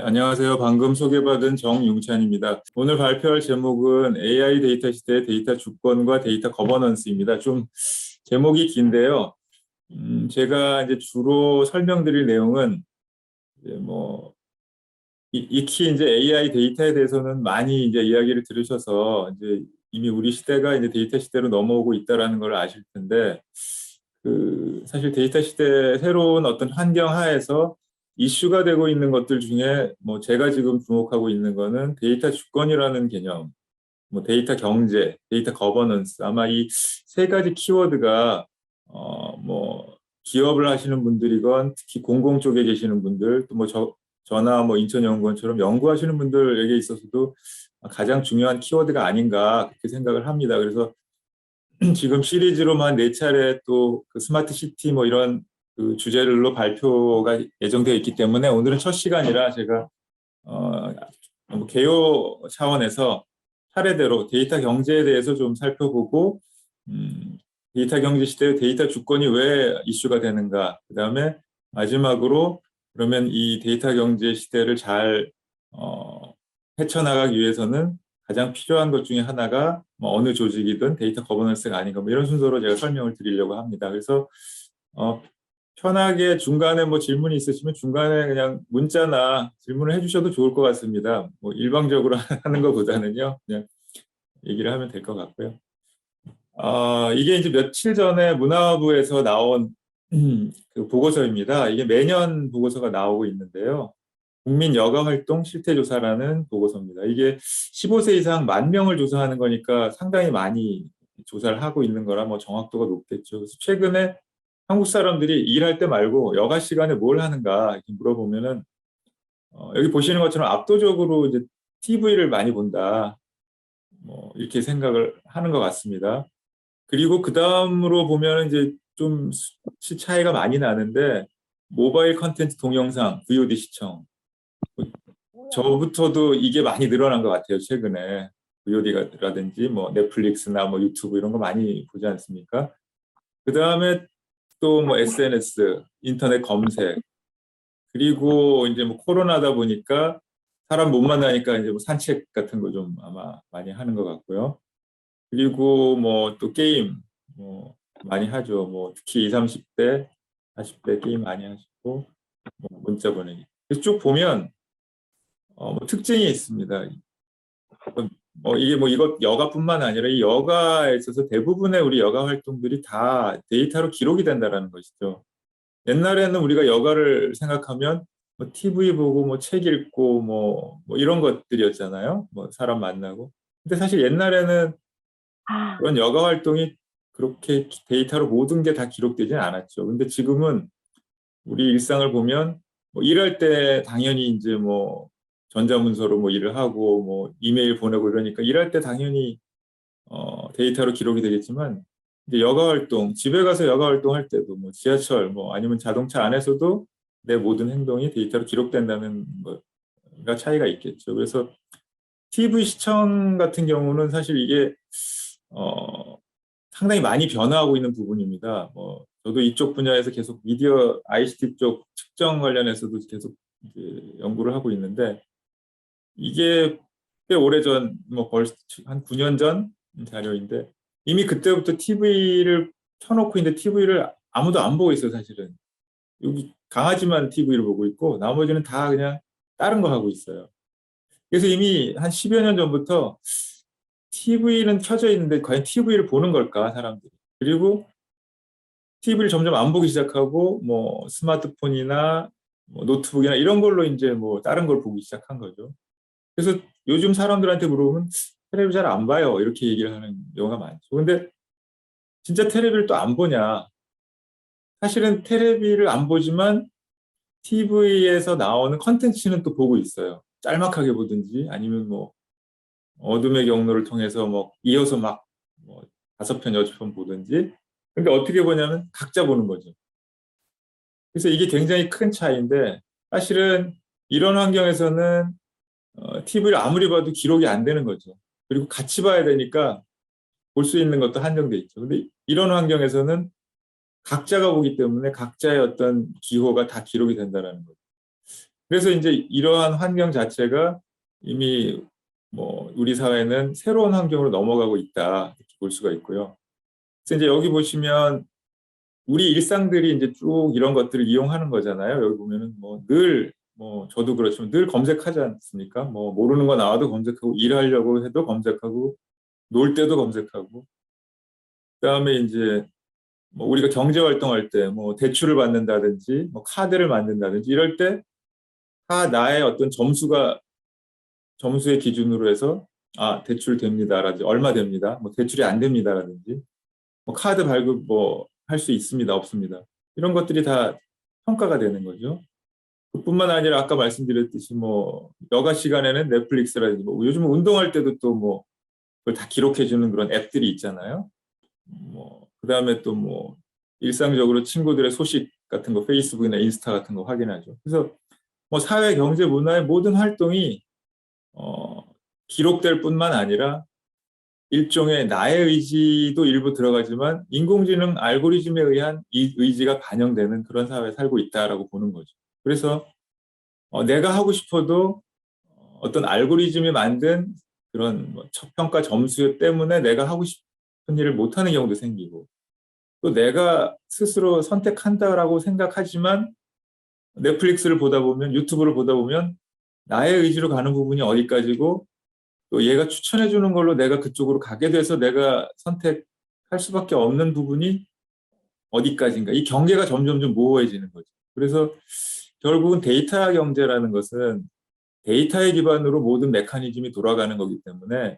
안녕하세요. 방금 소개받은 정융찬입니다. 오늘 발표할 제목은 AI 데이터 시대의 데이터 주권과 데이터 거버넌스입니다. 좀 제목이 긴데요. 제가 이제 주로 설명드릴 내용은 이제 뭐 익히 이제 AI 데이터에 대해서는 많이 이제 이야기를 들으셔서 이제 이미 우리 시대가 이제 데이터 시대로 넘어오고 있다라는 걸 아실 텐데, 사실 데이터 시대 새로운 어떤 환경 하에서 이슈가 되고 있는 것들 중에 뭐 제가 지금 주목하고 있는 거는 데이터 주권이라는 개념, 뭐 데이터 경제, 데이터 거버넌스, 아마 이 세 가지 키워드가 뭐 기업을 하시는 분들이건 특히 공공 쪽에 계시는 분들, 또 뭐 저나 뭐 인천연구원처럼 연구하시는 분들에게 있어서도 가장 중요한 키워드가 아닌가 그렇게 생각을 합니다. 그래서 지금 시리즈로만 네 차례 또 그 스마트 시티 뭐 이런 그 주제들로 발표가 예정되어 있기 때문에 오늘은 첫 시간이라 제가 뭐 개요 차원에서 차례대로 데이터 경제에 대해서 좀 살펴보고, 데이터 경제 시대의 데이터 주권이 왜 이슈가 되는가, 그다음에 마지막으로 그러면 이 데이터 경제 시대를 잘 헤쳐나가기 위해서는 가장 필요한 것 중에 하나가 뭐 어느 조직이든 데이터 거버넌스가 아닌가, 뭐 이런 순서로 제가 설명을 드리려고 합니다. 그래서 편하게 중간에 뭐 질문이 있으시면 중간에 그냥 문자나 질문을 해주셔도 좋을 것 같습니다. 뭐 일방적으로 하는 것보다는요, 그냥 얘기를 하면 될 것 같고요. 이게 이제 며칠 전에 문화부에서 나온 그 보고서입니다. 이게 매년 보고서가 나오고 있는데요. 국민 여가 활동 실태 조사라는 보고서입니다. 이게 15세 이상 10,000명을 조사하는 거니까 상당히 많이 조사를 하고 있는 거라 뭐 정확도가 높겠죠. 그래서 최근에 한국 사람들이 일할 때 말고 여가 시간에 뭘 하는가 이렇게 물어보면은 여기 보시는 것처럼 압도적으로 이제 TV를 많이 본다, 뭐 이렇게 생각을 하는 것 같습니다. 그리고 그 다음으로 보면 이제 좀 수치 차이가 많이 나는데 모바일 컨텐츠 동영상 VOD 시청, 저부터도 이게 많이 늘어난 것 같아요. 최근에 VOD라든지 뭐 넷플릭스나 뭐 유튜브 이런 거 많이 보지 않습니까? 그 다음에 또 뭐 SNS, 인터넷 검색, 그리고 이제 뭐 코로나다 보니까 사람 못 만나니까 이제 뭐 산책 같은 거 좀 아마 많이 하는 것 같고요. 그리고 뭐 또 게임 뭐 많이 하죠. 뭐 특히 20, 30대, 40대 게임 많이 하시고, 뭐 문자 보내기. 그래서 쭉 보면 뭐 특징이 있습니다. 이게 뭐 이것 여가뿐만 아니라 이 여가에 있어서 대부분의 우리 여가 활동들이 다 데이터로 기록이 된다라는 것이죠. 옛날에는 우리가 여가를 생각하면 뭐 TV 보고 뭐 책 읽고 뭐 이런 것들이었잖아요. 뭐 사람 만나고. 근데 사실 옛날에는 그런 여가 활동이 그렇게 데이터로 모든 게 다 기록되지는 않았죠. 근데 지금은 우리 일상을 보면 뭐 일할 때 당연히 이제 뭐 전자문서로 뭐 일을 하고 뭐 이메일 보내고 이러니까 일할 때 당연히 데이터로 기록이 되겠지만, 이제 여가 활동, 집에 가서 여가 활동할 때도 뭐 지하철 뭐 아니면 자동차 안에서도 내 모든 행동이 데이터로 기록된다는 거가 차이가 있겠죠. 그래서 TV 시청 같은 경우는 사실 이게 어, 상당히 많이 변화하고 있는 부분입니다. 뭐 저도 이쪽 분야에서 계속 미디어 ICT 쪽 측정 관련해서도 계속 이제 연구를 하고 있는데, 이게 꽤 오래전 뭐 벌써 한 9년 전 자료인데 이미 그때부터 TV를 켜놓고 있는데 TV를 아무도 안 보고 있어요, 사실은. 여기 강아지만 TV를 보고 있고 나머지는 다 그냥 다른 거 하고 있어요. 그래서 이미 한 10여 년 전부터 TV는 켜져 있는데 과연 TV를 보는 걸까, 사람들이. 그리고 TV를 점점 안 보기 시작하고 뭐 스마트폰이나 뭐 노트북이나 이런 걸로 이제 뭐 다른 걸 보기 시작한 거죠. 그래서 요즘 사람들한테 물어보면 테레비 잘 안 봐요, 이렇게 얘기를 하는 경우가 많죠. 근데 진짜 테레비를 또 안 보냐? 사실은 테레비를 안 보지만 TV에서 나오는 컨텐츠는 또 보고 있어요. 짤막하게 보든지 아니면 뭐 어둠의 경로를 통해서 뭐 이어서 막뭐 5편, 6편 보든지. 근데 어떻게 보냐면 각자 보는 거죠. 그래서 이게 굉장히 큰 차이인데, 사실은 이런 환경에서는 TV를 아무리 봐도 기록이 안 되는 거죠. 그리고 같이 봐야 되니까 볼 수 있는 것도 한정돼 있죠. 근데 이런 환경에서는 각자가 보기 때문에 각자의 어떤 기호가 다 기록이 된다는 거죠. 그래서 이제 이러한 환경 자체가 이미 뭐 우리 사회는 새로운 환경으로 넘어가고 있다 이렇게 볼 수가 있고요. 그래서 이제 여기 보시면 우리 일상들이 이제 쭉 이런 것들을 이용하는 거잖아요. 여기 보면은 뭐 늘 뭐 저도 그렇지만 늘 검색하지 않습니까? 뭐 모르는 거 나와도 검색하고 일하려고 해도 검색하고 놀 때도 검색하고 그다음에 이제 뭐 우리가 경제 활동할 때 뭐 대출을 받는다든지 뭐 카드를 만든다든지 이럴 때 다 나의 어떤 점수의 기준으로 해서 아 대출 됩니다라든지 얼마 됩니다. 뭐 대출이 안 됩니다라든지 뭐 카드 발급 뭐 할 수 있습니다 없습니다. 이런 것들이 다 평가가 되는 거죠. 그뿐만 아니라 아까 말씀드렸듯이 뭐 여가 시간에는 넷플릭스라든지 뭐 요즘 운동할 때도 또 뭐 그걸 다 기록해 주는 그런 앱들이 있잖아요. 뭐 그다음에 또 뭐 일상적으로 친구들의 소식 같은 거 페이스북이나 인스타 같은 거 확인하죠. 그래서 뭐 사회, 경제, 문화의 모든 활동이 어, 기록될 뿐만 아니라 일종의 나의 의지도 일부 들어가지만 인공지능 알고리즘에 의한 이 의지가 반영되는 그런 사회에 살고 있다라고 보는 거죠. 그래서 내가 하고 싶어도 어떤 알고리즘이 만든 그런 뭐 평가 점수 때문에 내가 하고 싶은 일을 못하는 경우도 생기고 또 내가 스스로 선택한다라고 생각하지만 넷플릭스를 보다 보면 유튜브를 보다 보면 나의 의지로 가는 부분이 어디까지고 또 얘가 추천해 주는 걸로 내가 그쪽으로 가게 돼서 내가 선택할 수밖에 없는 부분이 어디까지인가. 이 경계가 점점 좀 모호해지는 거죠. 그래서 결국은 데이터 경제라는 것은 데이터의 기반으로 모든 메커니즘이 돌아가는 거기 때문에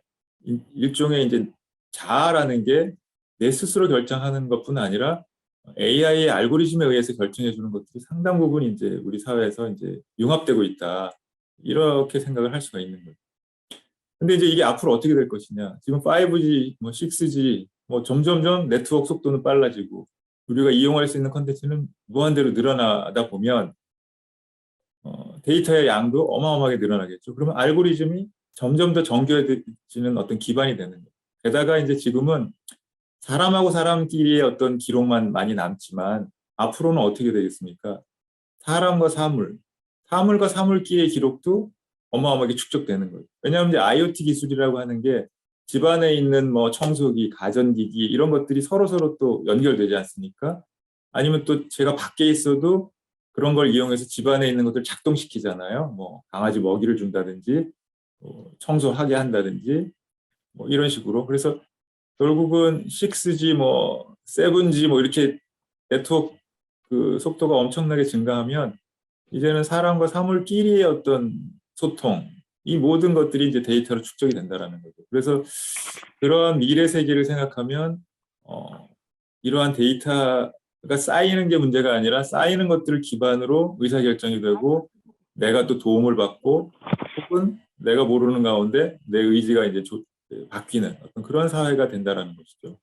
일종의 이제 자아라는 게 내 스스로 결정하는 것뿐 아니라 AI의 알고리즘에 의해서 결정해 주는 것들이 상당 부분 이제 우리 사회에서 이제 융합되고 있다. 이렇게 생각을 할 수가 있는 거죠. 근데 이제 이게 앞으로 어떻게 될 것이냐. 지금 5G, 뭐 6G, 뭐 점점점 네트워크 속도는 빨라지고 우리가 이용할 수 있는 컨텐츠는 무한대로 늘어나다 보면 데이터의 양도 어마어마하게 늘어나겠죠. 그러면 알고리즘이 점점 더 정교해지는 어떤 기반이 되는 거예요. 게다가 이제 지금은 사람하고 사람끼리의 어떤 기록만 많이 남지만 앞으로는 어떻게 되겠습니까? 사람과 사물, 사물과 사물끼리의 기록도 어마어마하게 축적되는 거예요. 왜냐하면 이제 IoT 기술이라고 하는 게 집안에 있는 뭐 청소기, 가전기기 이런 것들이 서로 또 연결되지 않습니까? 아니면 또 제가 밖에 있어도 그런 걸 이용해서 집안에 있는 것들 작동시키잖아요. 뭐 강아지 먹이를 준다든지, 청소하게 한다든지, 뭐 이런 식으로. 그래서 결국은 6G, 뭐 7G 뭐 이렇게 네트워크 그 속도가 엄청나게 증가하면 이제는 사람과 사물끼리의 어떤 소통, 이 모든 것들이 이제 데이터로 축적이 된다라는 거죠. 그래서 그러한 미래 세계를 생각하면 이러한 데이터가 쌓이는 게 문제가 아니라 쌓이는 것들을 기반으로 의사결정이 되고 내가 또 도움을 받고 혹은 내가 모르는 가운데 내 의지가 이제 바뀌는 어떤 그런 사회가 된다라는 것이죠.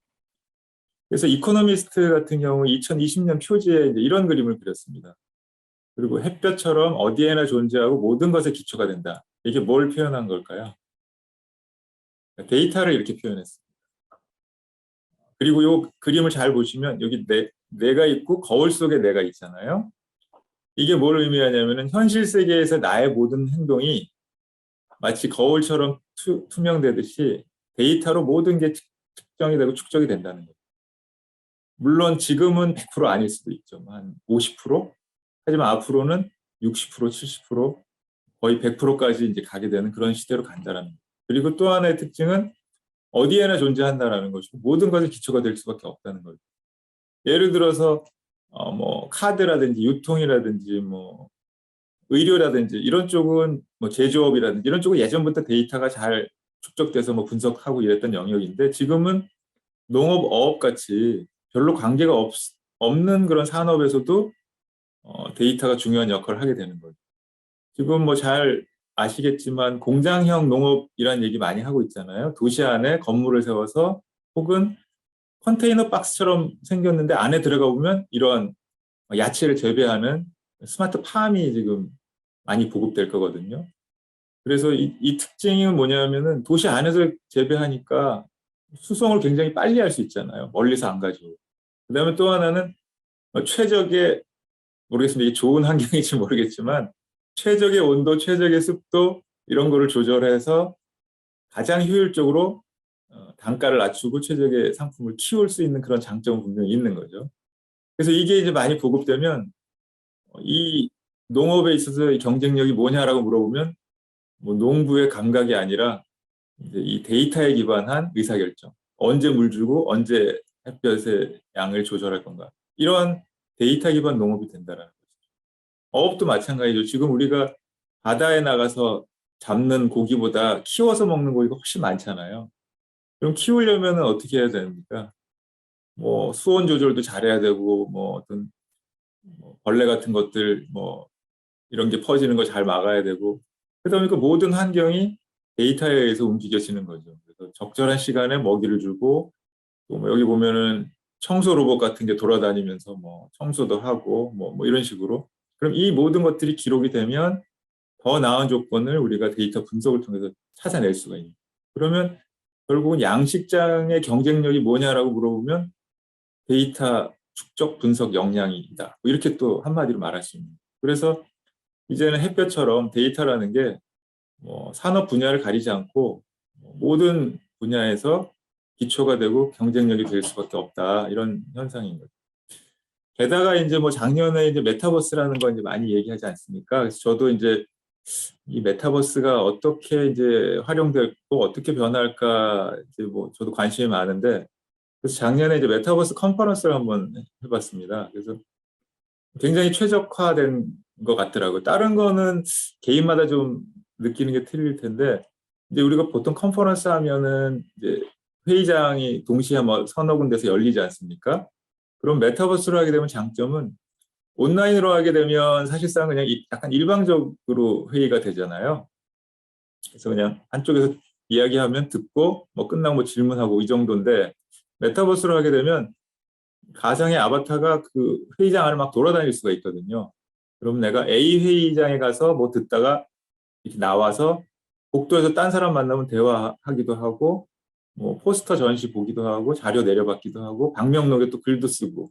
그래서 이코노미스트 같은 경우 2020년 표지에 이제 이런 그림을 그렸습니다. 그리고 햇볕처럼 어디에나 존재하고 모든 것에 기초가 된다. 이게 뭘 표현한 걸까요? 데이터를 이렇게 표현했습니다. 그리고 이 그림을 잘 보시면 여기 내가 있고 거울 속에 내가 있잖아요. 이게 뭘 의미하냐면은 현실 세계에서 나의 모든 행동이 마치 거울처럼 투명되듯이 데이터로 모든 게 측정이 되고 축적이 된다는 거예요. 물론 지금은 100% 아닐 수도 있죠. 한 50%? 하지만 앞으로는 60%, 70%, 거의 100%까지 이제 가게 되는 그런 시대로 간다라는 거예요. 그리고 또 하나의 특징은 어디에나 존재한다라는 것이고 모든 것이 기초가 될 수밖에 없다는 거죠. 예를 들어서 뭐 카드라든지 유통이라든지 뭐 의료라든지 이런 쪽은 뭐 제조업이라든지 이런 쪽은 예전부터 데이터가 잘 축적돼서 뭐 분석하고 이랬던 영역인데 지금은 농업, 어업 같이 별로 관계가 없는 그런 산업에서도 데이터가 중요한 역할을 하게 되는 거죠. 지금 뭐 잘 아시겠지만 공장형 농업이라는 얘기 많이 하고 있잖아요. 도시 안에 건물을 세워서 혹은 컨테이너 박스처럼 생겼는데 안에 들어가 보면 이런 야채를 재배하는 스마트 팜이 지금 많이 보급될 거거든요. 그래서 이 특징이 뭐냐면은 도시 안에서 재배하니까 수송을 굉장히 빨리 할 수 있잖아요. 멀리서 안 가지고. 그다음에 또 하나는 최적의 모르겠습니다. 이게 좋은 환경인지 모르겠지만 최적의 온도, 최적의 습도 이런 거를 조절해서 가장 효율적으로 단가를 낮추고 최적의 상품을 키울 수 있는 그런 장점은 분명히 있는 거죠. 그래서 이게 이제 많이 보급되면 이 농업에 있어서 이 경쟁력이 뭐냐라고 물어보면 뭐 농부의 감각이 아니라 이제 이 데이터에 기반한 의사결정. 언제 물 주고 언제 햇볕의 양을 조절할 건가. 이러한 데이터 기반 농업이 된다라는 거죠. 어업도 마찬가지죠. 지금 우리가 바다에 나가서 잡는 고기보다 키워서 먹는 고기가 훨씬 많잖아요. 그럼 키우려면 어떻게 해야 됩니까? 뭐 수온 조절도 잘해야 되고 뭐 어떤 뭐 벌레 같은 것들 뭐 이런 게 퍼지는 거 잘 막아야 되고 그러다 보니까 모든 환경이 데이터에 의해서 움직여지는 거죠. 그래서 적절한 시간에 먹이를 주고 또 뭐 여기 보면은 청소 로봇 같은 게 돌아다니면서 뭐 청소도 하고 뭐 이런 식으로 그럼 이 모든 것들이 기록이 되면 더 나은 조건을 우리가 데이터 분석을 통해서 찾아낼 수가 있는. 그러면 결국은 양식장의 경쟁력이 뭐냐라고 물어보면 데이터 축적 분석 역량이다. 뭐 이렇게 또 한마디로 말할 수 있는. 그래서 이제는 햇볕처럼 데이터라는 게 뭐 산업 분야를 가리지 않고 모든 분야에서 기초가 되고 경쟁력이 될 수밖에 없다. 이런 현상인 거죠. 게다가 이제 뭐 작년에 이제 메타버스라는 거 이제 많이 얘기하지 않습니까? 그래서 저도 이제 이 메타버스가 어떻게 이제 활용되고 어떻게 변할까 이제 뭐 저도 관심이 많은데 그래서 작년에 이제 메타버스 컨퍼런스를 한번 해봤습니다. 그래서 굉장히 최적화된 것 같더라고요. 다른 거는 개인마다 좀 느끼는 게 틀릴 텐데 이제 우리가 보통 컨퍼런스 하면은 이제 회의장이 동시에 뭐 서너 군데서 열리지 않습니까? 그럼 메타버스로 하게 되면 장점은 온라인으로 하게 되면 사실상 그냥 약간 일방적으로 회의가 되잖아요. 그래서 그냥 한쪽에서 이야기하면 듣고 뭐 끝나고 뭐 질문하고 이 정도인데 메타버스로 하게 되면 가상의 아바타가 그 회의장 안을 막 돌아다닐 수가 있거든요. 그럼 내가 A 회의장에 가서 뭐 듣다가 이렇게 나와서 복도에서 딴 사람 만나면 대화하기도 하고 뭐 포스터 전시 보기도 하고 자료 내려받기도 하고 방명록에 또 글도 쓰고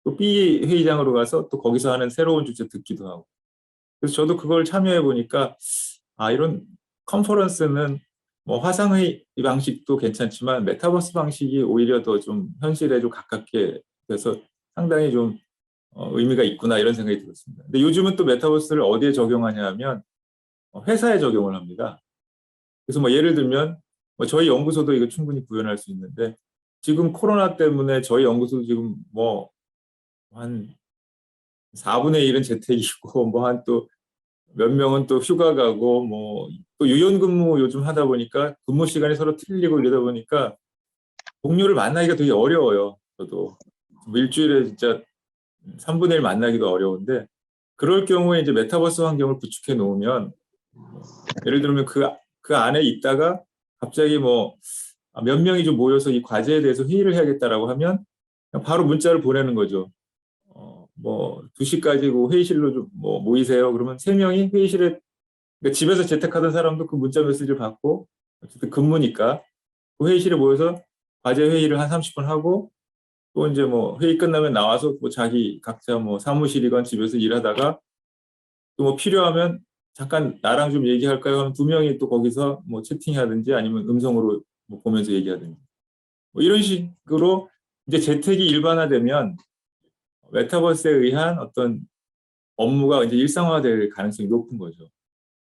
또 B 회의장으로 가서 또 거기서 하는 새로운 주제 듣기도 하고 그래서 저도 그걸 참여해 보니까 아 이런 컨퍼런스는 뭐 화상회의 방식도 괜찮지만 메타버스 방식이 오히려 더 좀 현실에 좀 가깝게 돼서 상당히 좀 의미가 있구나 이런 생각이 들었습니다. 근데 요즘은 또 메타버스를 어디에 적용하냐 하면 회사에 적용을 합니다. 그래서 뭐 예를 들면 뭐 저희 연구소도 이거 충분히 구현할 수 있는데 지금 코로나 때문에 저희 연구소도 지금 뭐 한 4분의 1은 재택이고 뭐 한 또 몇 명은 또 휴가 가고 뭐 또 유연근무 요즘 하다 보니까 근무 시간이 서로 틀리고 이러다 보니까 동료를 만나기가 되게 어려워요. 저도 일주일에 진짜 3분의 1 만나기도 어려운데 그럴 경우에 이제 메타버스 환경을 구축해 놓으면 예를 들면 그 안에 있다가 갑자기 뭐 몇 명이 좀 모여서 이 과제에 대해서 회의를 해야겠다라고 하면 바로 문자를 보내는 거죠. 뭐 2시까지 회의실로 좀 뭐 모이세요. 그러면 3명이 회의실에 그러니까 집에서 재택하던 사람도 그 문자 메시지를 받고 어쨌든 근무니까 그 회의실에 모여서 과제 회의를 한 30분 하고 또 이제 뭐 회의 끝나면 나와서 뭐 자기 각자 뭐 사무실이건 집에서 일하다가 또 뭐 필요하면 잠깐 나랑 좀 얘기할까요? 하면 2명이 또 거기서 뭐 채팅하든지 아니면 음성으로 뭐 보면서 얘기하든지 뭐 이런 식으로 이제 재택이 일반화되면 메타버스에 의한 어떤 업무가 이제 일상화될 가능성이 높은 거죠.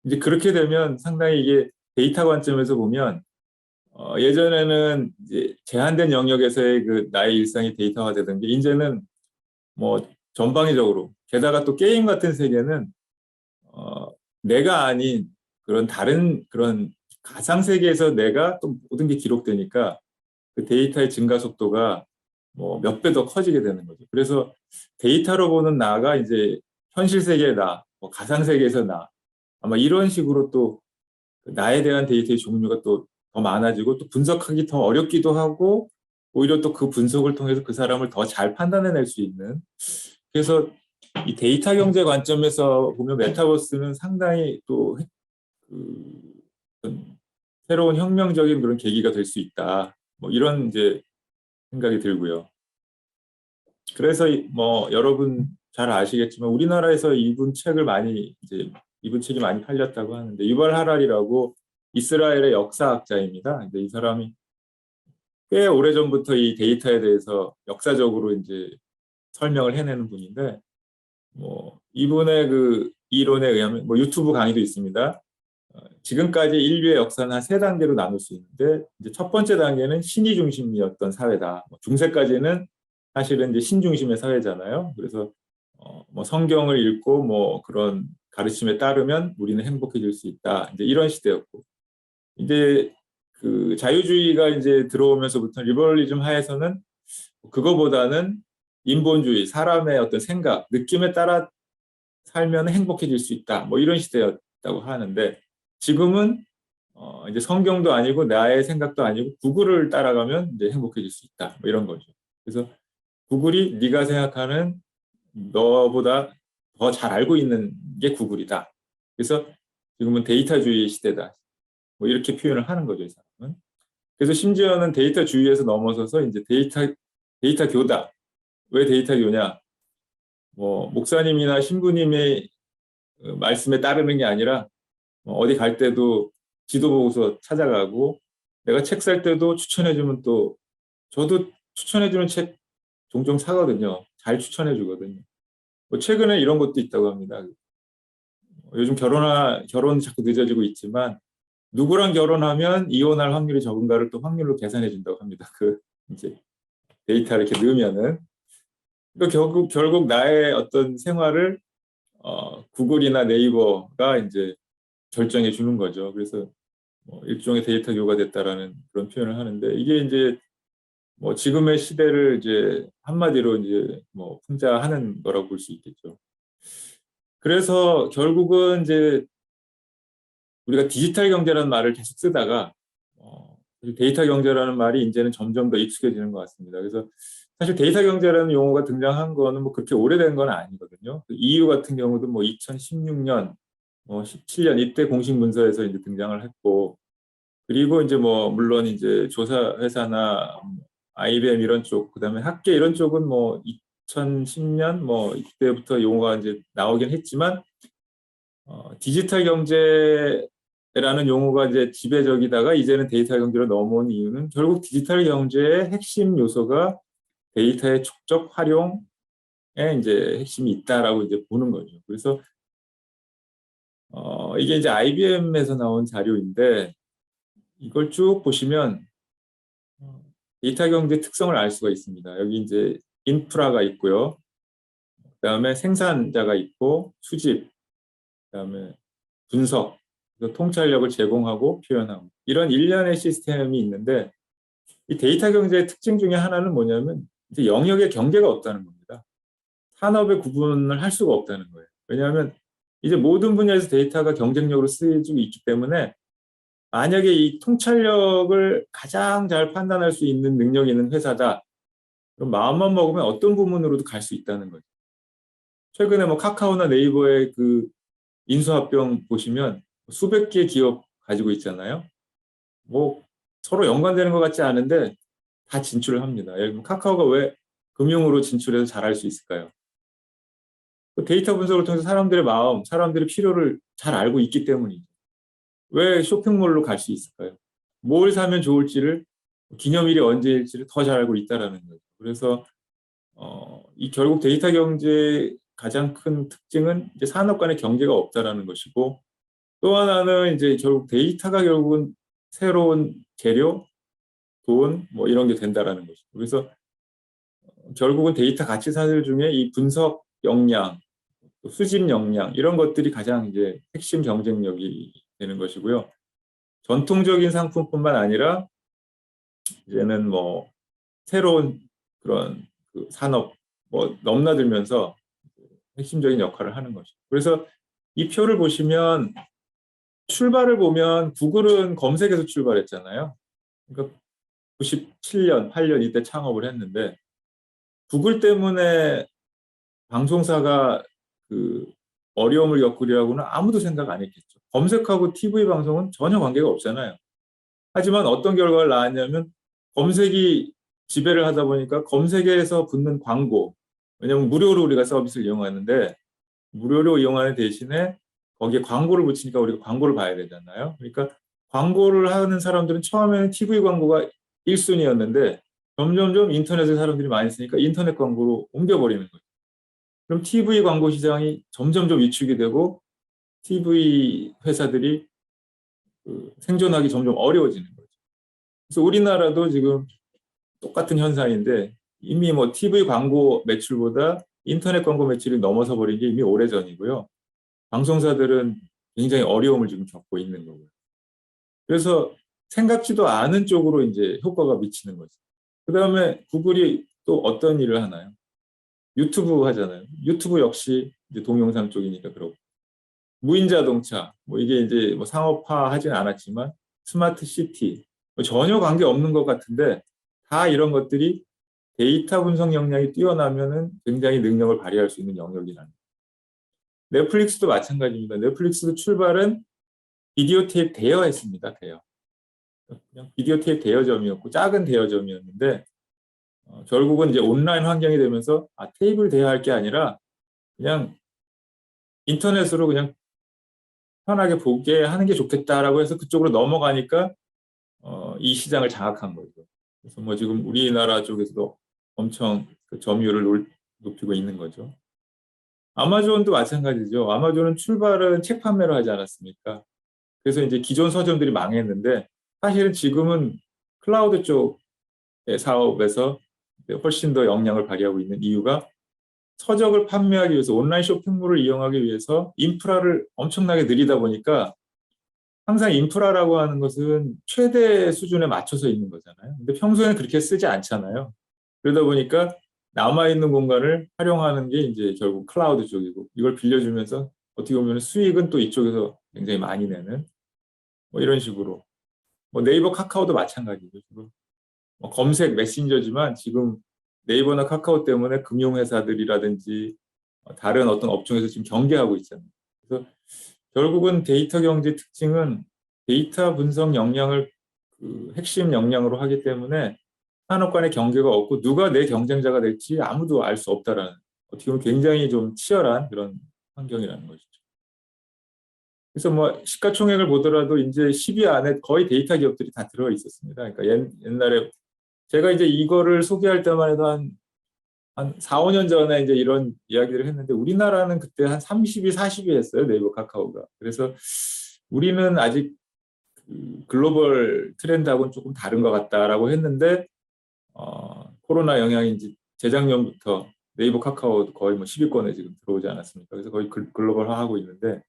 이제 그렇게 되면 상당히 이게 데이터 관점에서 보면 예전에는 이제 제한된 영역에서의 그 나의 일상이 데이터화되던 게 이제는 뭐 전방위적으로 게다가 또 게임 같은 세계는 어, 내가 아닌 그런 다른 그런 가상 세계에서 내가 또 모든 게 기록되니까 그 데이터의 증가 속도가 뭐 몇 배 더 커지게 되는 거죠. 그래서 데이터로 보는 나가 이제 현실 세계의 나, 뭐 가상 세계에서 나 아마 이런 식으로 또 나에 대한 데이터의 종류가 또 더 많아지고 또 분석하기 더 어렵기도 하고 오히려 또 그 분석을 통해서 그 사람을 더 잘 판단해낼 수 있는 그래서 이 데이터 경제 관점에서 보면 메타버스는 상당히 또 새로운 혁명적인 그런 계기가 될 수 있다. 뭐 이런 이제 생각이 들고요. 그래서 뭐 여러분 잘 아시겠지만 우리나라에서 이분 책을 많이 이제 이분 책이 많이 팔렸다고 하는데, 유발 하랄이라고 이스라엘의 역사학자입니다. 근데 이 사람이 꽤 오래전부터 이 데이터에 대해서 역사적으로 이제 설명을 해내는 분인데, 뭐 이분의 그 이론에 의하면 뭐 유튜브 강의도 있습니다. 지금까지 인류의 역사는 한 세 단계로 나눌 수 있는데, 이제 첫 번째 단계는 신이 중심이었던 사회다. 중세까지는 사실은 이제 신 중심의 사회잖아요. 그래서 뭐 성경을 읽고 뭐 그런 가르침에 따르면 우리는 행복해질 수 있다. 이제 이런 시대였고, 이제 그 자유주의가 이제 들어오면서부터 리버럴리즘 하에서는 그거보다는 인본주의, 사람의 어떤 생각, 느낌에 따라 살면 행복해질 수 있다. 뭐 이런 시대였다고 하는데, 지금은 이제 성경도 아니고 나의 생각도 아니고 구글을 따라가면 이제 행복해질 수 있다. 뭐 이런 거죠. 그래서 구글이 네가 생각하는 너보다 더 잘 알고 있는 게 구글이다. 그래서 지금은 데이터주의 시대다. 뭐 이렇게 표현을 하는 거죠, 이 사람은. 그래서 심지어는 데이터주의에서 넘어서서 이제 데이터 교다. 왜 데이터 교냐? 뭐 목사님이나 신부님의 말씀에 따르는 게 아니라 어디 갈 때도 지도 보고서 찾아가고, 내가 책 살 때도 추천해주면 또 저도 추천해주는 책 종종 사거든요. 잘 추천해주거든요. 뭐 최근에 이런 것도 있다고 합니다. 요즘 결혼 자꾸 늦어지고 있지만 누구랑 결혼하면 이혼할 확률이 적은가를 또 확률로 계산해 준다고 합니다. 그 이제 데이터를 이렇게 넣으면은, 그러니까 결국 나의 어떤 생활을 구글이나 네이버가 이제 결정해 주는 거죠. 그래서 뭐 일종의 데이터 교가 됐다라는 그런 표현을 하는데, 이게 이제 뭐 지금의 시대를 이제 한마디로 이제 뭐 풍자하는 거라고 볼 수 있겠죠. 그래서 결국은 이제 우리가 디지털 경제라는 말을 계속 쓰다가 데이터 경제라는 말이 이제는 점점 더 익숙해지는 것 같습니다. 그래서 사실 데이터 경제라는 용어가 등장한 거는 뭐 그렇게 오래된 건 아니거든요. 그 EU 같은 경우도 뭐 2016년, 뭐 17년 이때 공식 문서에서 이제 등장을 했고, 그리고 이제 뭐 물론 이제 조사 회사나 IBM 이런 쪽, 그다음에 학계 이런 쪽은 뭐 2010년 뭐 이때부터 용어가 이제 나오긴 했지만, 디지털 경제라는 용어가 이제 지배적이다가 이제는 데이터 경제로 넘어온 이유는 결국 디지털 경제의 핵심 요소가 데이터의 촉적 활용에 이제 핵심이 있다라고 이제 보는 거죠. 그래서 이게 이제 IBM에서 나온 자료인데, 이걸 쭉 보시면 데이터 경제 특성을 알 수가 있습니다. 여기 이제 인프라가 있고요. 그다음에 생산자가 있고 수집, 그다음에 분석, 통찰력을 제공하고 표현하고, 이런 일련의 시스템이 있는데, 이 데이터 경제의 특징 중에 하나는 뭐냐면 이제 영역의 경계가 없다는 겁니다. 산업의 구분을 할 수가 없다는 거예요. 왜냐하면 이제 모든 분야에서 데이터가 경쟁력으로 쓰여지고 있기 때문에, 만약에 이 통찰력을 가장 잘 판단할 수 있는 능력이 있는 회사다, 그럼 마음만 먹으면 어떤 부문으로도 갈 수 있다는 거죠. 최근에 뭐 카카오나 네이버의 그 인수합병 보시면 수백 개의 기업 가지고 있잖아요. 뭐 서로 연관되는 것 같지 않은데 다 진출을 합니다. 예를 들면 카카오가 왜 금융으로 진출해서 잘할 수 있을까요? 그 데이터 분석을 통해서 사람들의 마음, 사람들의 필요를 잘 알고 있기 때문이죠. 왜 쇼핑몰로 갈 수 있을까요? 뭘 사면 좋을지를, 기념일이 언제일지를 더 잘 알고 있다라는 거죠. 그래서 이 결국 데이터 경제의 가장 큰 특징은 이제 산업 간의 경계가 없다라는 것이고, 또 하나는 이제 결국 데이터가 결국은 새로운 재료, 돈, 뭐 이런 게 된다라는 것이고, 그래서 결국은 데이터 가치 사슬 중에 이 분석 역량, 수집 역량 이런 것들이 가장 이제 핵심 경쟁력이 되는 것이고요. 전통적인 상품뿐만 아니라 이제는 뭐 새로운 그런 그 산업 뭐 넘나들면서 핵심적인 역할을 하는 것이죠. 그래서 이 표를 보시면 출발을 보면 구글은 검색에서 출발했잖아요. 그러니까 97년, 8년 이때 창업을 했는데, 구글 때문에 방송사가 그 어려움을 겪으리라고는 아무도 생각 안 했겠죠. 검색하고 TV 방송은 전혀 관계가 없잖아요. 하지만 어떤 결과를 낳았냐면, 검색이 지배를 하다 보니까 검색에서 붙는 광고, 왜냐하면 무료로 우리가 서비스를 이용하는데 무료로 이용하는 대신에 거기에 광고를 붙이니까 우리가 광고를 봐야 되잖아요. 그러니까 광고를 하는 사람들은 처음에는 TV 광고가 1순위였는데 점점점 인터넷에 사람들이 많이 쓰니까 인터넷 광고로 옮겨버리는 거죠. 그럼 TV 광고 시장이 점점점 위축이 되고 TV 회사들이 생존하기 점점 어려워지는 거죠. 그래서 우리나라도 지금 똑같은 현상인데 이미 뭐 TV 광고 매출보다 인터넷 광고 매출이 넘어서 버린 게 이미 오래전이고요. 방송사들은 굉장히 어려움을 지금 겪고 있는 거고요. 그래서 생각지도 않은 쪽으로 이제 효과가 미치는 거죠. 그 다음에 구글이 또 어떤 일을 하나요? 유튜브 하잖아요. 유튜브 역시 이제 동영상 쪽이니까 그렇고 무인 자동차 뭐 이게 이제 뭐 상업화 하진 않았지만 스마트 시티 뭐 전혀 관계 없는 것 같은데 다 이런 것들이 데이터 분석 역량이 뛰어나면은 굉장히 능력을 발휘할 수 있는 영역이라는. 넷플릭스도 마찬가지입니다. 넷플릭스도 출발은 비디오 테이프 대여했습니다. 대여. 그냥 비디오 테이프 대여점이었고 작은 대여점이었는데 결국은 이제 온라인 환경이 되면서 테이블 대여할 게 아니라 그냥 인터넷으로 그냥 편하게 보게 하는 게 좋겠다라고 해서 그쪽으로 넘어가니까 이 시장을 장악한 거죠. 그래서 뭐 지금 우리나라 쪽에서도 엄청 그 점유율을 높이고 있는 거죠. 아마존도 마찬가지죠. 아마존은 출발은 책 판매로 하지 않았습니까? 그래서 이제 기존 서점들이 망했는데 사실은 지금은 클라우드 쪽의 사업에서 훨씬 더 역량을 발휘하고 있는 이유가 서적을 판매하기 위해서 온라인 쇼핑몰을 이용하기 위해서 인프라를 엄청나게 늘리다 보니까 항상 인프라라고 하는 것은 최대 수준에 맞춰서 있는 거잖아요. 근데 평소에는 그렇게 쓰지 않잖아요. 그러다 보니까 남아있는 공간을 활용하는 게 이제 결국 클라우드 쪽이고 이걸 빌려주면서 어떻게 보면 수익은 또 이쪽에서 굉장히 많이 내는 뭐 이런 식으로 뭐 네이버 카카오도 마찬가지죠. 지금 뭐 검색 메신저지만 지금 네이버나 카카오 때문에 금융회사들이라든지 다른 어떤 업종에서 지금 경계하고 있잖아요. 그래서 결국은 데이터 경제 특징은 데이터 분석 역량을 그 핵심 역량으로 하기 때문에 산업 간의 경계가 없고 누가 내 경쟁자가 될지 아무도 알 수 없다라는 어떻게 보면 굉장히 좀 치열한 그런 환경이라는 것이죠. 그래서 뭐 시가총액을 보더라도 이제 10위 안에 거의 데이터 기업들이 다 들어 있었습니다. 그러니까 옛날에 제가 이제 이거를 소개할 때만 해도 한 4, 5년 전에 이제 이런 이야기를 했는데 우리나라는 그때 한 30위, 40위 했어요. 네이버 카카오가. 그래서 우리는 아직 그 글로벌 트렌드하고는 조금 다른 것 같다라고 했는데 코로나 영향인지 재작년부터 네이버 카카오도 거의 뭐 10위권에 지금 들어오지 않았습니까? 그래서 거의 글로벌화하고 있는데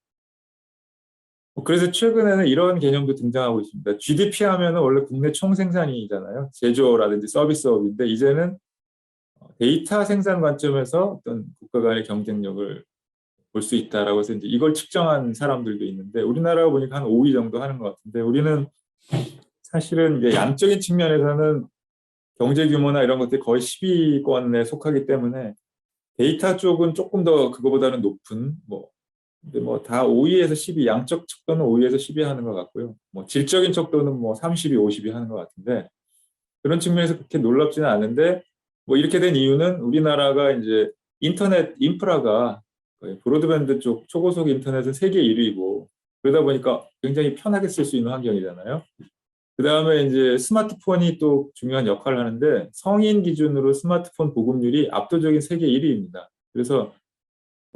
그래서 최근에는 이런 개념도 등장하고 있습니다. GDP 하면은 원래 국내 총생산이잖아요. 제조라든지 서비스업인데 이제는 데이터 생산 관점에서 어떤 국가 간의 경쟁력을 볼 수 있다라고 해서 이제 이걸 측정한 사람들도 있는데 우리나라가 보니까 한 5위 정도 하는 것 같은데 우리는 사실은 이제 양적인 측면에서는 경제 규모나 이런 것들이 거의 10위권에 속하기 때문에 데이터 쪽은 조금 더 그거보다는 높은 뭐 근데 뭐 다 5위에서 10위 양적 척도는 5위에서 10위 하는 것 같고요. 뭐 질적인 척도는 뭐 30위, 50위 하는 것 같은데 그런 측면에서 그렇게 놀랍지는 않은데 뭐 이렇게 된 이유는 우리나라가 이제 인터넷 인프라가 브로드밴드 쪽 초고속 인터넷은 세계 1위고 그러다 보니까 굉장히 편하게 쓸 수 있는 환경이잖아요. 그 다음에 이제 스마트폰이 또 중요한 역할을 하는데 성인 기준으로 스마트폰 보급률이 압도적인 세계 1위입니다. 그래서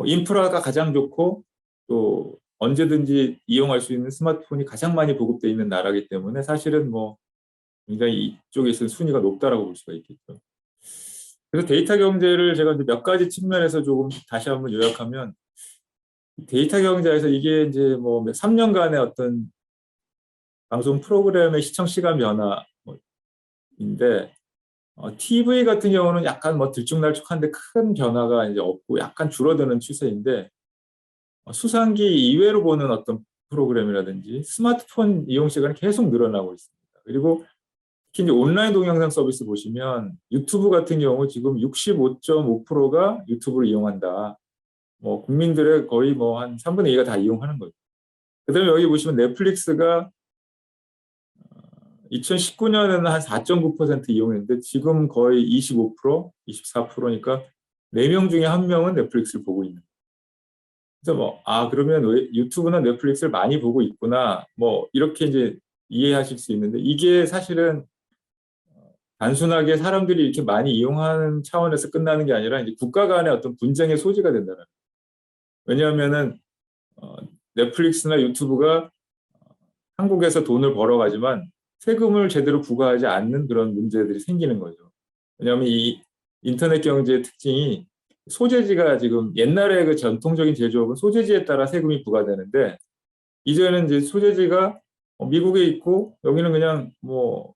인프라가 가장 좋고 또 언제든지 이용할 수 있는 스마트폰이 가장 많이 보급되어 있는 나라이기 때문에 사실은 뭐 굉장히 이쪽에 있어서 순위가 높다라고 볼 수가 있겠죠. 그래서 데이터 경제를 제가 몇 가지 측면에서 조금 다시 한번 요약하면 데이터 경제에서 이게 이제 뭐 3년간의 어떤 방송 프로그램의 시청 시간 변화인데 TV 같은 경우는 약간 뭐 들쭉날쭉한데 큰 변화가 이제 없고 약간 줄어드는 추세인데 수상기 이외로 보는 어떤 프로그램이라든지 스마트폰 이용 시간이 계속 늘어나고 있습니다. 그리고 특히 이제 온라인 동영상 서비스 보시면 유튜브 같은 경우 지금 65.5%가 유튜브를 이용한다. 뭐 국민들의 거의 뭐 한 3분의 2가 다 이용하는 거죠. 그다음에 여기 보시면 넷플릭스가 2019년에는 한 4.9% 이용했는데 지금 거의 25%, 24%니까 4명 중에 1명은 넷플릭스를 보고 있는. 그래서 뭐, 그러면 왜 유튜브나 넷플릭스를 많이 보고 있구나. 뭐, 이렇게 이제 이해하실 수 있는데, 이게 사실은 단순하게 사람들이 이렇게 많이 이용하는 차원에서 끝나는 게 아니라 이제 국가 간의 어떤 분쟁의 소지가 된다는 거예요. 왜냐하면은, 어, 넷플릭스나 유튜브가 한국에서 돈을 벌어가지만 세금을 제대로 부과하지 않는 그런 문제들이 생기는 거죠. 왜냐하면 이 인터넷 경제의 특징이 소재지가 지금 옛날에 그 전통적인 제조업은 소재지에 따라 세금이 부과되는데 이제는 이제 소재지가 미국에 있고 여기는 그냥 뭐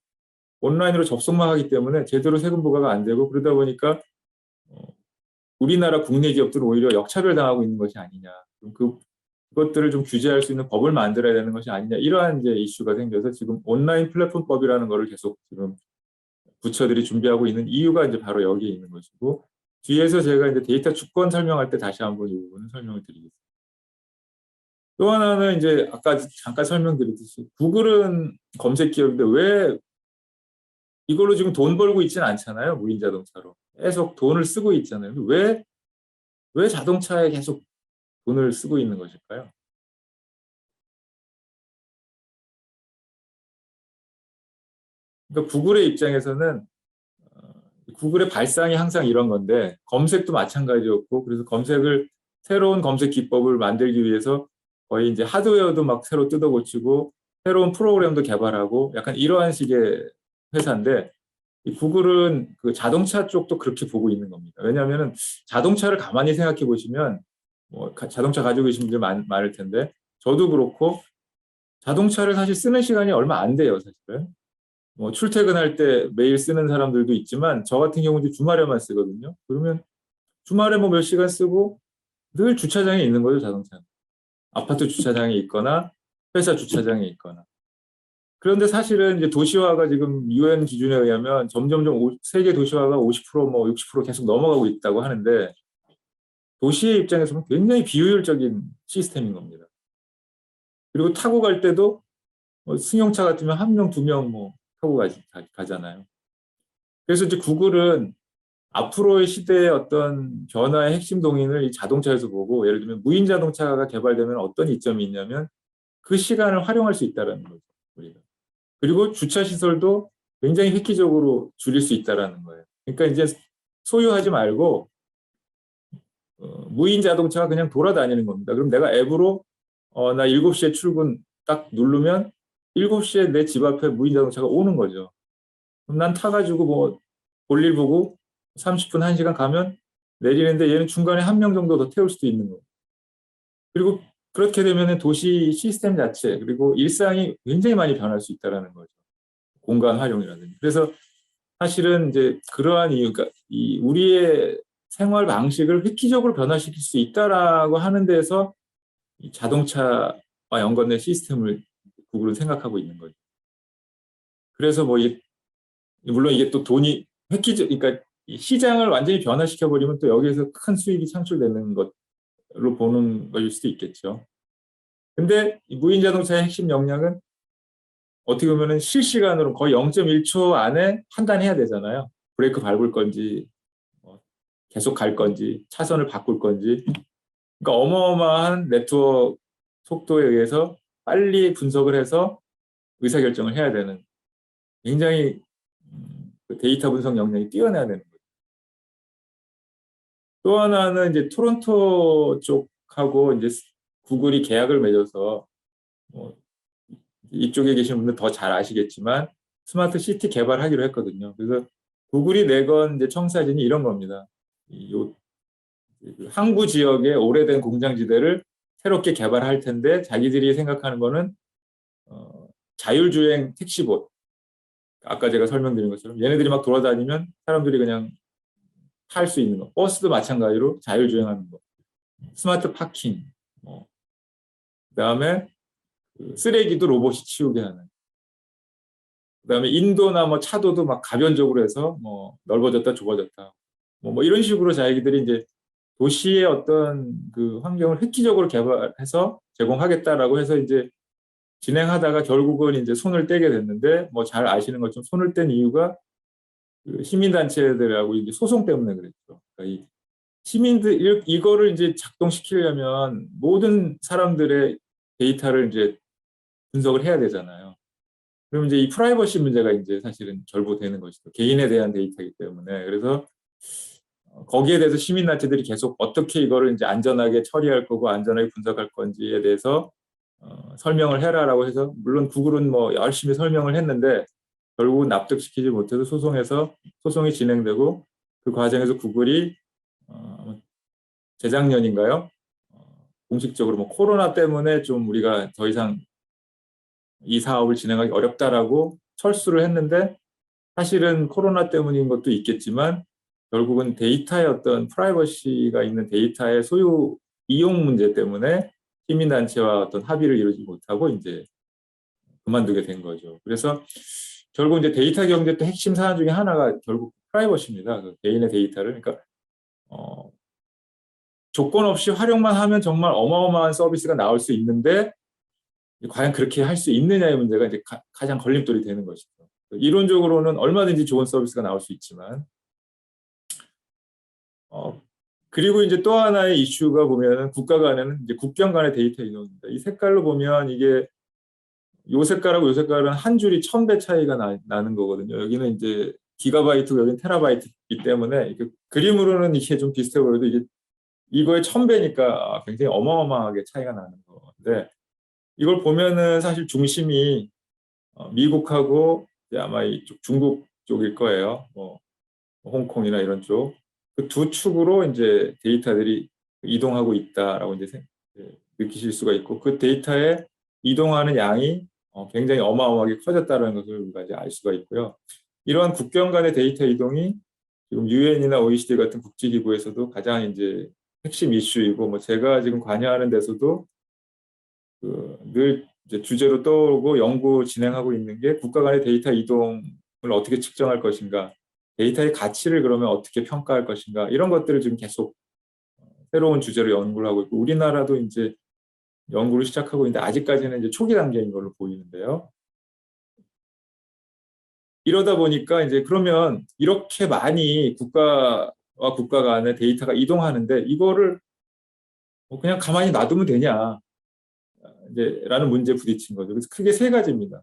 온라인으로 접속만 하기 때문에 제대로 세금 부과가 안 되고 그러다 보니까 우리나라 국내 기업들은 오히려 역차별 당하고 있는 것이 아니냐. 그것들을 좀 규제할 수 있는 법을 만들어야 되는 것이 아니냐. 이러한 이제 이슈가 생겨서 지금 온라인 플랫폼법이라는 거를 계속 지금 부처들이 준비하고 있는 이유가 이제 바로 여기에 있는 것이고 뒤에서 제가 이제 데이터 주권 설명할 때 다시 한번 이 부분을 설명을 드리겠습니다. 또 하나는 이제 아까 잠깐 설명드렸듯이 구글은 검색 기업인데 왜 이걸로 지금 돈 벌고 있지는 않잖아요. 무인 자동차로. 계속 돈을 쓰고 있잖아요. 왜 자동차에 계속 돈을 쓰고 있는 것일까요? 그러니까 구글의 입장에서는 구글의 발상이 항상 이런 건데 검색도 마찬가지였고 그래서 검색을 새로운 검색 기법을 만들기 위해서 거의 이제 하드웨어도 막 새로 뜯어 고치고 새로운 프로그램도 개발하고 약간 이러한 식의 회사인데 이 구글은 그 자동차 쪽도 그렇게 보고 있는 겁니다. 왜냐하면 자동차를 가만히 생각해 보시면 뭐 자동차 가지고 계신 분들 많을 텐데 저도 그렇고 자동차를 사실 쓰는 시간이 얼마 안 돼요, 사실은. 뭐 출퇴근할 때 매일 쓰는 사람들도 있지만 저 같은 경우도 주말에만 쓰거든요. 그러면 주말에 뭐 몇 시간 쓰고 늘 주차장에 있는 거죠, 자동차. 아파트 주차장에 있거나 회사 주차장에 있거나. 그런데 사실은 이제 도시화가 지금 유엔 기준에 의하면 점점점 세계 도시화가 50%뭐 60% 계속 넘어가고 있다고 하는데 도시의 입장에서는 굉장히 비효율적인 시스템인 겁니다. 그리고 타고 갈 때도 뭐 승용차 같으면 한 명, 두 명 뭐 타고 가잖아요. 그래서 이제 구글은 앞으로의 시대의 어떤 변화의 핵심 동인을 이 자동차에서 보고 예를 들면 무인 자동차가 개발되면 어떤 이점이 있냐면 그 시간을 활용할 수 있다는 거죠. 우리가. 그리고 주차 시설도 굉장히 획기적으로 줄일 수 있다는 거예요. 그러니까 이제 소유하지 말고 무인 자동차가 그냥 돌아다니는 겁니다. 그럼 내가 앱으로 나 7시에 출근 딱 누르면 7시에 내 집 앞에 무인 자동차가 오는 거죠. 그럼 난 타가지고 뭐 볼일 보고 30분, 1시간 가면 내리는데 얘는 중간에 한 명 정도 더 태울 수도 있는 거예요. 그리고 그렇게 되면 도시 시스템 자체 그리고 일상이 굉장히 많이 변할 수 있다는 거죠. 공간 활용이라든지. 그래서 사실은 이제 그러한 이유가 이 우리의 생활 방식을 획기적으로 변화시킬 수 있다라고 하는 데서 이 자동차와 연관된 시스템을 구글은 생각하고 있는 거죠. 그래서 뭐 물론 이게 또 돈이 획기적, 그러니까 시장을 완전히 변화시켜 버리면 또 여기에서 큰 수익이 창출되는 것으로 보는 것일 수도 있겠죠. 근데 이 무인 자동차의 핵심 역량은 어떻게 보면은 실시간으로 거의 0.1초 안에 판단해야 되잖아요. 브레이크 밟을 건지, 계속 갈 건지, 차선을 바꿀 건지. 그러니까 어마어마한 네트워크 속도에 의해서 빨리 분석을 해서 의사결정을 해야 되는 굉장히 그 데이터 분석 역량이 뛰어나야 되는 거예요. 또 하나는 이제 토론토 쪽하고 이제 구글이 계약을 맺어서 뭐 이쪽에 계신 분들 더 잘 아시겠지만 스마트 시티 개발하기로 했거든요. 그래서 구글이 내건 이제 청사진이 이런 겁니다. 항구 지역의 오래된 공장지대를 새롭게 개발할 텐데 자기들이 생각하는 거는 자율주행 택시봇. 아까 제가 설명드린 것처럼 얘네들이 막 돌아다니면 사람들이 그냥 탈 수 있는 거. 버스도 마찬가지로 자율주행하는 거. 스마트 파킹. 그다음에 쓰레기도 로봇이 치우게 하는. 그다음에 인도나 뭐 차도도 막 가변적으로 해서 뭐 넓어졌다 좁아졌다. 뭐 이런 식으로 자기들이 이제 도시의 어떤 그 환경을 획기적으로 개발해서 제공하겠다라고 해서 이제 진행하다가 결국은 이제 손을 떼게 됐는데 뭐 잘 아시는 것처럼 손을 뗀 이유가 그 시민단체들하고 이제 소송 때문에 그랬죠. 그러니까 시민들 이거를 이제 작동시키려면 모든 사람들의 데이터를 이제 분석을 해야 되잖아요. 그럼 이제 이 프라이버시 문제가 이제 사실은 결부되는 것이죠. 개인에 대한 데이터이기 때문에. 그래서 거기에 대해서 시민단체들이 계속 어떻게 이거를 이제 안전하게 처리할 거고 안전하게 분석할 건지에 대해서 설명을 해라라고 해서 물론 구글은 뭐 열심히 설명을 했는데 결국은 납득시키지 못해서 소송이 진행되고 그 과정에서 구글이 재작년인가요? 공식적으로 뭐 코로나 때문에 좀 우리가 더 이상 이 사업을 진행하기 어렵다라고 철수를 했는데 사실은 코로나 때문인 것도 있겠지만 결국은 데이터의 어떤 프라이버시가 있는 데이터의 소유 이용 문제 때문에 시민단체와 어떤 합의를 이루지 못하고 이제 그만두게 된 거죠. 그래서 결국 이제 데이터 경제 때 핵심 사안 중에 하나가 결국 프라이버시입니다. 그 개인의 데이터를. 그러니까 조건 없이 활용만 하면 정말 어마어마한 서비스가 나올 수 있는데 과연 그렇게 할 수 있느냐의 문제가 이제 가장 걸림돌이 되는 것이죠. 이론적으로는 얼마든지 좋은 서비스가 나올 수 있지만 그리고 이제 또 하나의 이슈가 보면은 국가 간에는 이제 국경 간의 데이터 이동입니다. 이 색깔로 보면 이게 요 색깔하고 요 색깔은 한 줄이 1000배 차이가 나는 거거든요. 여기는 이제 기가바이트고 여기는 테라바이트이기 때문에 이게 그림으로는 이게 좀 비슷해 보여도 이게 이거의 1000배니까 굉장히 어마어마하게 차이가 나는 건데 이걸 보면은 사실 중심이 미국하고 아마 이쪽 중국 쪽일 거예요. 뭐 홍콩이나 이런 쪽. 그 두 축으로 이제 데이터들이 이동하고 있다라고 이제 느끼실 수가 있고 그 데이터에 이동하는 양이 굉장히 어마어마하게 커졌다는 것을 우리가 이제 알 수가 있고요. 이러한 국경 간의 데이터 이동이 지금 유엔이나 OECD 같은 국제기구에서도 가장 이제 핵심 이슈이고 뭐 제가 지금 관여하는 데서도 늘 이제 주제로 떠오르고 연구 진행하고 있는 게 국가 간의 데이터 이동을 어떻게 측정할 것인가, 데이터의 가치를 그러면 어떻게 평가할 것인가 이런 것들을 지금 계속 새로운 주제로 연구를 하고 있고 우리나라도 이제 연구를 시작하고 있는데 아직까지는 이제 초기 단계인 걸로 보이는데요. 이러다 보니까 이제 그러면 이렇게 많이 국가와 국가 간의 데이터가 이동하는데 이거를 그냥 가만히 놔두면 되냐 이제 라는 문제에 부딪힌 거죠. 그래서 크게 세 가지입니다.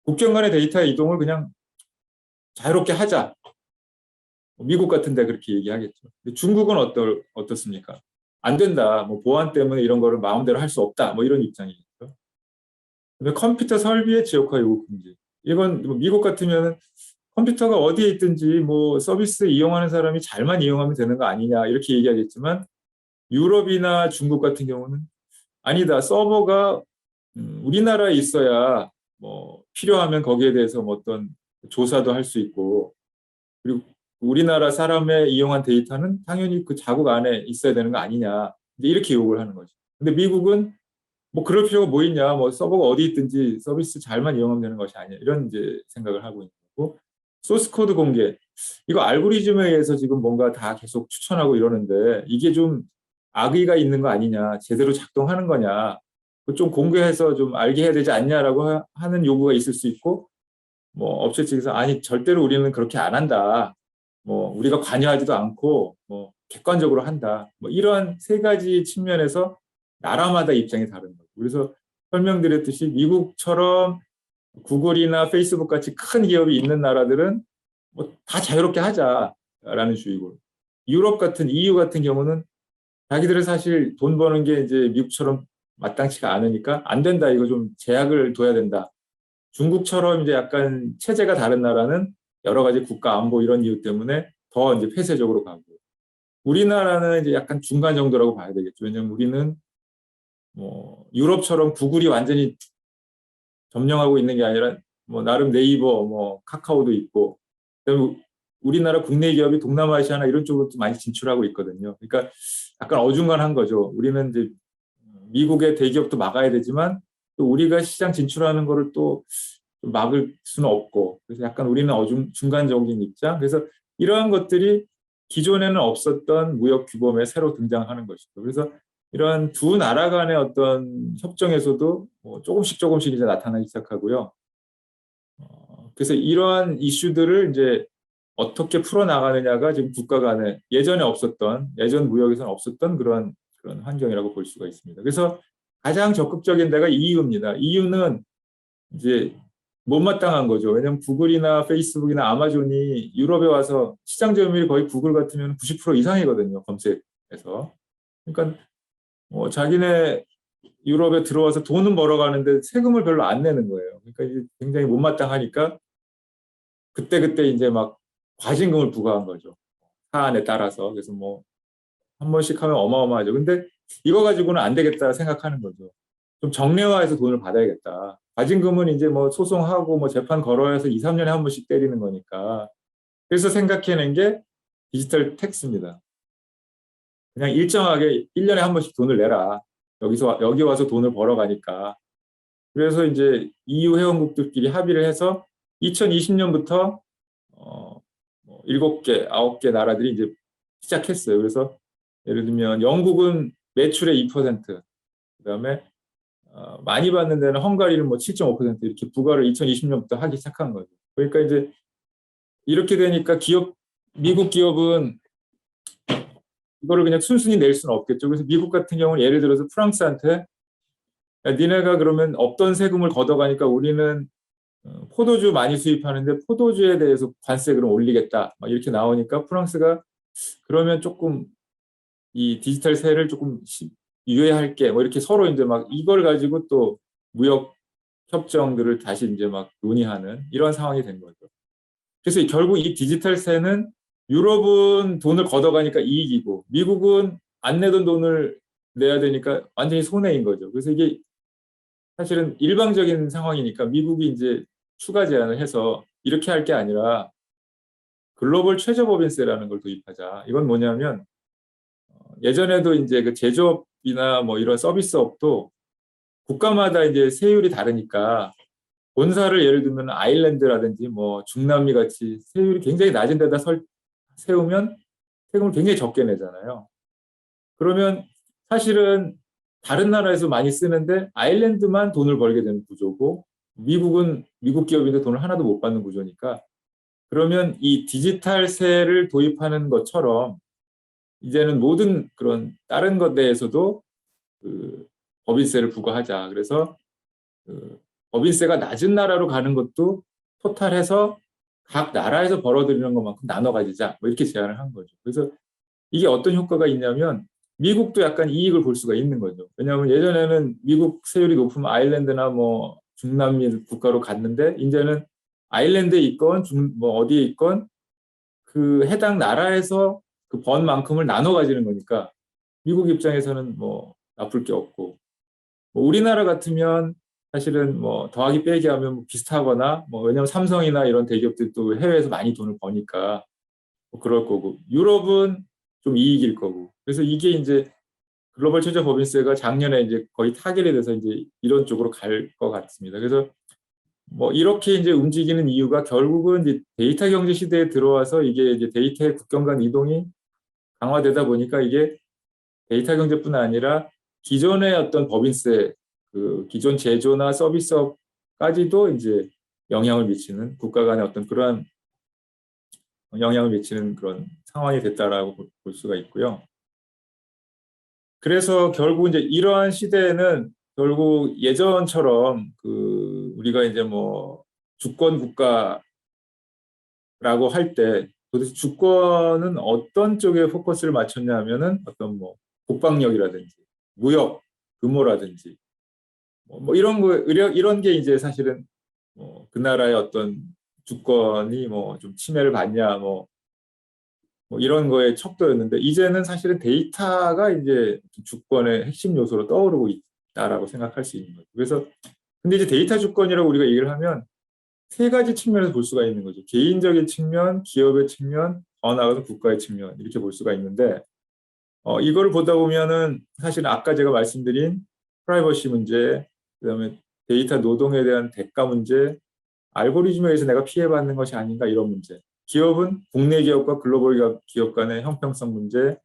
국경 간의 데이터 이동을 그냥 자유롭게 하자. 미국 같은 데 그렇게 얘기하겠죠. 근데 중국은 어떻습니까? 안 된다. 뭐 보안 때문에 이런 거를 마음대로 할 수 없다. 뭐 이런 입장이겠죠. 근데 컴퓨터 설비의 지역화 요구 금지. 이건 뭐 미국 같으면 컴퓨터가 어디에 있든지 뭐 서비스 이용하는 사람이 잘만 이용하면 되는 거 아니냐 이렇게 얘기하겠지만 유럽이나 중국 같은 경우는 아니다. 서버가 우리나라에 있어야 뭐 필요하면 거기에 대해서 뭐 어떤 조사도 할 수 있고 그리고 우리나라 사람의 이용한 데이터는 당연히 그 자국 안에 있어야 되는 거 아니냐 이렇게 요구를 하는 거죠. 근데 미국은 뭐 그럴 필요가 뭐 있냐 뭐 서버가 어디 있든지 서비스 잘만 이용하면 되는 것이 아니야 이런 이제 생각을 하고 있는 거고 소스 코드 공개 이거 알고리즘에 의해서 지금 뭔가 다 계속 추천하고 이러는데 이게 좀 악의가 있는 거 아니냐 제대로 작동하는 거냐 좀 공개해서 좀 알게 해야 되지 않냐라고 하는 요구가 있을 수 있고 뭐 업체 측에서 아니 절대로 우리는 그렇게 안 한다. 뭐 우리가 관여하지도 않고 뭐 객관적으로 한다. 뭐 이러한 세 가지 측면에서 나라마다 입장이 다른 거죠. 그래서 설명드렸듯이 미국처럼 구글이나 페이스북 같이 큰 기업이 있는 나라들은 뭐 다 자유롭게 하자라는 주의고 유럽 같은 EU 같은 경우는 자기들은 사실 돈 버는 게 이제 미국처럼 마땅치가 않으니까 안 된다. 이거 좀 제약을 둬야 된다. 중국처럼 이제 약간 체제가 다른 나라는 여러 가지 국가 안보 이런 이유 때문에 더 이제 폐쇄적으로 가고 우리나라는 이제 약간 중간 정도라고 봐야 되겠죠. 왜냐하면 우리는 뭐 유럽처럼 구글이 완전히 점령하고 있는 게 아니라 뭐 나름 네이버, 뭐 카카오도 있고 그다음에 우리나라 국내 기업이 동남아시아나 이런 쪽으로 많이 진출하고 있거든요. 그러니까 약간 어중간한 거죠. 우리는 이제 미국의 대기업도 막아야 되지만 또 우리가 시장 진출하는 거를 또 막을 수는 없고 그래서 약간 우리는 중간적인 입장 그래서 이러한 것들이 기존에는 없었던 무역 규범에 새로 등장하는 것이죠. 그래서 이러한 두 나라 간의 어떤 협정에서도 뭐 조금씩 이제 나타나기 시작하고요. 그래서 이러한 이슈들을 이제 어떻게 풀어나가느냐가 지금 국가 간에 예전 무역에서는 없었던 그런 환경이라고 볼 수가 있습니다. 그래서 가장 적극적인 데가 EU입니다. EU는 이제 못마땅한 거죠. 왜냐하면 구글이나 페이스북이나 아마존이 유럽에 와서 시장 점유율이 거의 구글 같으면 90% 이상이거든요. 검색에서. 그러니까 자기네 유럽에 들어와서 돈은 벌어가는데 세금을 별로 안 내는 거예요. 그러니까 이제 굉장히 못마땅하니까 그때그때 이제 막 과징금을 부과한 거죠. 사안에 따라서. 그래서 뭐 한 번씩 하면 어마어마하죠. 근데 이거 가지고는 안 되겠다 생각하는 거죠. 좀 정례화해서 돈을 받아야겠다. 과징금은 이제 뭐 소송하고 뭐 재판 걸어야 해서 2, 3년에 한 번씩 때리는 거니까. 그래서 생각해낸 게 디지털 텍스입니다. 그냥 일정하게 1년에 한 번씩 돈을 내라. 여기 와서 돈을 벌어가니까. 그래서 이제 EU 회원국들끼리 합의를 해서 2020년부터 7개, 9개 나라들이 이제 시작했어요. 그래서 예를 들면 영국은 매출의 2%, 그다음에 많이 받는 데는 헝가리는 뭐 7.5% 이렇게 부과를 2020년부터 하기 시작한 거죠. 그러니까 이제 이렇게 되니까 미국 기업은 이거를 그냥 순순히 낼 수는 없겠죠. 그래서 미국 같은 경우는 예를 들어서 프랑스한테 야, 니네가 그러면 없던 세금을 걷어가니까 우리는 포도주 많이 수입하는데 포도주에 대해서 관세 그럼 올리겠다. 막 이렇게 나오니까 프랑스가 그러면 조금 이 디지털세를 조금 유예할게. 뭐 이렇게 서로 이제 막 이걸 가지고 또 무역 협정들을 다시 이제 막 논의하는 이런 상황이 된 거죠. 그래서 결국 이 디지털세는 유럽은 돈을 걷어가니까 이익이고 미국은 안 내던 돈을 내야 되니까 완전히 손해인 거죠. 그래서 이게 사실은 일방적인 상황이니까 미국이 이제 추가 제안을 해서 이렇게 할 게 아니라 글로벌 최저법인세라는 걸 도입하자. 이건 뭐냐면 예전에도 이제 그 제조업이나 뭐 이런 서비스업도 국가마다 이제 세율이 다르니까 본사를 예를 들면 아일랜드라든지 뭐 중남미 같이 세율이 굉장히 낮은 데다 세우면 세금을 굉장히 적게 내잖아요. 그러면 사실은 다른 나라에서 많이 쓰는데 아일랜드만 돈을 벌게 되는 구조고 미국은 미국 기업인데 돈을 하나도 못 받는 구조니까 그러면 이 디지털세를 도입하는 것처럼 이제는 모든 그런 다른 것에 대해서도 그 법인세를 부과하자. 그래서 그 법인세가 낮은 나라로 가는 것도 토탈해서 각 나라에서 벌어들이는 것만큼 나눠 가지자. 뭐 이렇게 제안을 한 거죠. 그래서 이게 어떤 효과가 있냐면 미국도 약간 이익을 볼 수가 있는 거죠. 왜냐하면 예전에는 미국 세율이 높으면 아일랜드나 뭐 중남미 국가로 갔는데 이제는 아일랜드에 있건 뭐 어디에 있건 그 해당 나라에서 그 번 만큼을 나눠 가지는 거니까 미국 입장에서는 뭐 나쁠 게 없고 뭐 우리나라 같으면 사실은 뭐 더하기 빼기 하면 뭐 비슷하거나 뭐 왜냐하면 삼성이나 이런 대기업들도 해외에서 많이 돈을 버니까 뭐 그럴 거고 유럽은 좀 이익일 거고 그래서 이게 이제 글로벌 최저 법인세가 작년에 이제 거의 타결이 돼서 이제 이런 쪽으로 갈 것 같습니다. 그래서 뭐 이렇게 이제 움직이는 이유가 결국은 이제 데이터 경제 시대에 들어와서 이게 이제 데이터의 국경 간 이동이 강화되다 보니까 이게 데이터 경제뿐 아니라 기존의 어떤 법인세, 그 기존 제조나 서비스업까지도 이제 영향을 미치는 국가 간의 어떤 그러한 영향을 미치는 그런 상황이 됐다라고 볼 수가 있고요. 그래서 결국 이제 이러한 시대에는 결국 예전처럼 그 우리가 이제 뭐 주권 국가라고 할 때 도대체 주권은 어떤 쪽에 포커스를 맞췄냐 하면은 어떤 뭐 국방력이라든지 무역, 규모라든지 뭐 이런 거 이런 게 이제 사실은 그 나라의 어떤 주권이 뭐 좀 침해를 받냐 뭐 이런 거에 척도였는데 이제는 사실은 데이터가 이제 주권의 핵심 요소로 떠오르고 있다라고 생각할 수 있는 거죠. 그래서 근데 이제 데이터 주권이라고 우리가 얘기를 하면 세 가지 측면에서 볼 수가 있는 거죠. 개인적인 측면, 기업의 측면, 더 나아가서 국가의 측면 이렇게 볼 수가 있는데 이걸 보다 보면은 사실 아까 제가 말씀드린 프라이버시 문제, 그다음에 데이터 노동에 대한 대가 문제, 알고리즘에 의해서 내가 피해받는 것이 아닌가 이런 문제. 기업은 국내 기업과 글로벌 기업 간의 형평성 문제,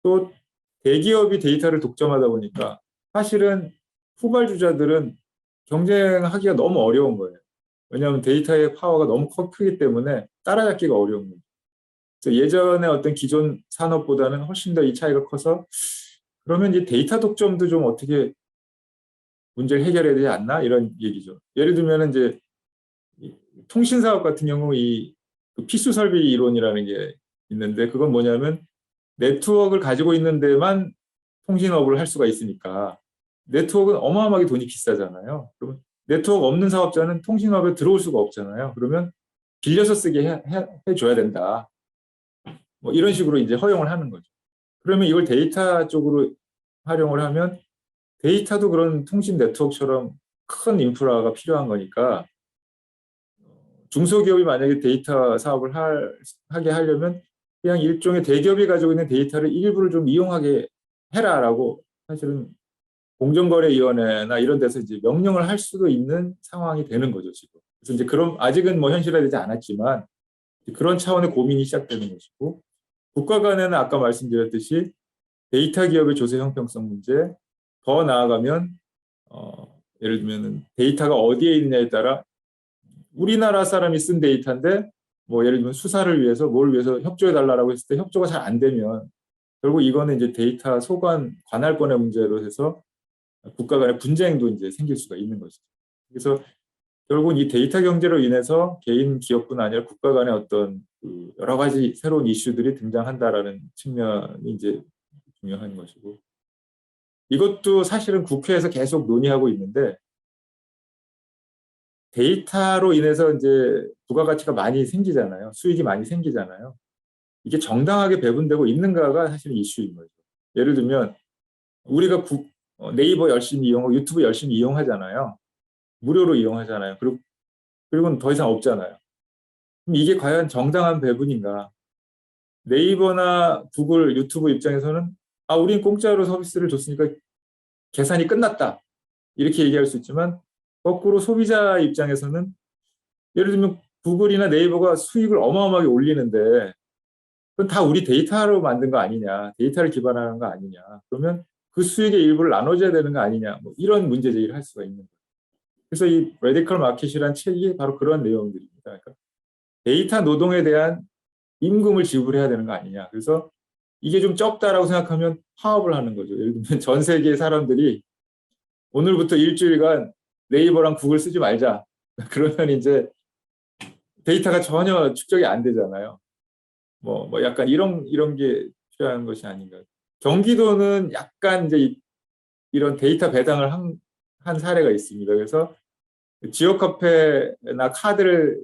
또 대기업이 데이터를 독점하다 보니까 사실은 후발주자들은 경쟁하기가 너무 어려운 거예요. 왜냐하면 데이터의 파워가 너무 크기 때문에 따라잡기가 어려운 거죠. 그래서 예전에 어떤 기존 산업보다는 훨씬 더 이 차이가 커서 그러면 이 데이터 독점도 좀 어떻게 문제를 해결해야 되지 않나 이런 얘기죠. 예를 들면 이제 통신 사업 같은 경우 그 필수 설비 이론이라는 게 있는데 그건 뭐냐면 네트워크를 가지고 있는 데만 통신업을 할 수가 있으니까 네트워크는 어마어마하게 돈이 비싸잖아요. 그러면 네트워크 없는 사업자는 통신업에 들어올 수가 없잖아요. 그러면 빌려서 쓰게 해줘야 된다. 뭐 이런 식으로 이제 허용을 하는 거죠. 그러면 이걸 데이터 쪽으로 활용을 하면 데이터도 그런 통신 네트워크처럼 큰 인프라가 필요한 거니까 중소기업이 만약에 데이터 사업을 하게 하려면 그냥 일종의 대기업이 가지고 있는 데이터를 일부를 좀 이용하게 해라라고 사실은 공정거래위원회나 이런 데서 이제 명령을 할 수도 있는 상황이 되는 거죠, 지금. 그래서 이제 그럼 아직은 뭐 현실화되지 않았지만 그런 차원의 고민이 시작되는 것이고 국가 간에는 아까 말씀드렸듯이 데이터 기업의 조세 형평성 문제, 더 나아가면 예를 들면 데이터가 어디에 있느냐에 따라 우리나라 사람이 쓴 데이터인데 뭐 예를 들면 수사를 위해서 뭘 위해서 협조해 달라고 했을 때 협조가 잘 안 되면 결국 이거는 이제 데이터 소관 관할권의 문제로 해서 국가 간의 분쟁도 이제 생길 수가 있는 것이죠. 그래서 결국은 이 데이터 경제로 인해서 개인 기업뿐 아니라 국가 간의 어떤 그 여러 가지 새로운 이슈들이 등장한다라는 측면이 이제 중요한 것이고 이것도 사실은 국회에서 계속 논의하고 있는데 데이터로 인해서 이제 부가가치가 많이 생기잖아요. 수익이 많이 생기잖아요. 이게 정당하게 배분되고 있는가가 사실 이슈인 거죠. 예를 들면 우리가 네이버 열심히 이용하고 유튜브 열심히 이용하잖아요. 무료로 이용하잖아요. 그리고는 더 이상 없잖아요. 그럼 이게 과연 정당한 배분인가? 네이버나 구글, 유튜브 입장에서는 우린 공짜로 서비스를 줬으니까 계산이 끝났다. 이렇게 얘기할 수 있지만 거꾸로 소비자 입장에서는 예를 들면 구글이나 네이버가 수익을 어마어마하게 올리는데 그건 다 우리 데이터로 만든 거 아니냐. 데이터를 기반하는 거 아니냐. 그러면 그 수익의 일부를 나눠줘야 되는 거 아니냐. 뭐 이런 문제 제기를 할 수가 있는 거예요. 그래서 이 레디컬 마켓이라는 책이 바로 그런 내용들입니다. 그러니까 데이터 노동에 대한 임금을 지불해야 되는 거 아니냐. 그래서 이게 좀 적다라고 생각하면 파업을 하는 거죠. 예를 들면 전 세계 사람들이 오늘부터 일주일간 네이버랑 구글 쓰지 말자. 그러면 이제 데이터가 전혀 축적이 안 되잖아요. 뭐 약간 이런 게 필요한 것이 아닌가. 경기도는 약간 이제 이런 데이터 배당을 한 사례가 있습니다. 그래서 지역 카페나 카드를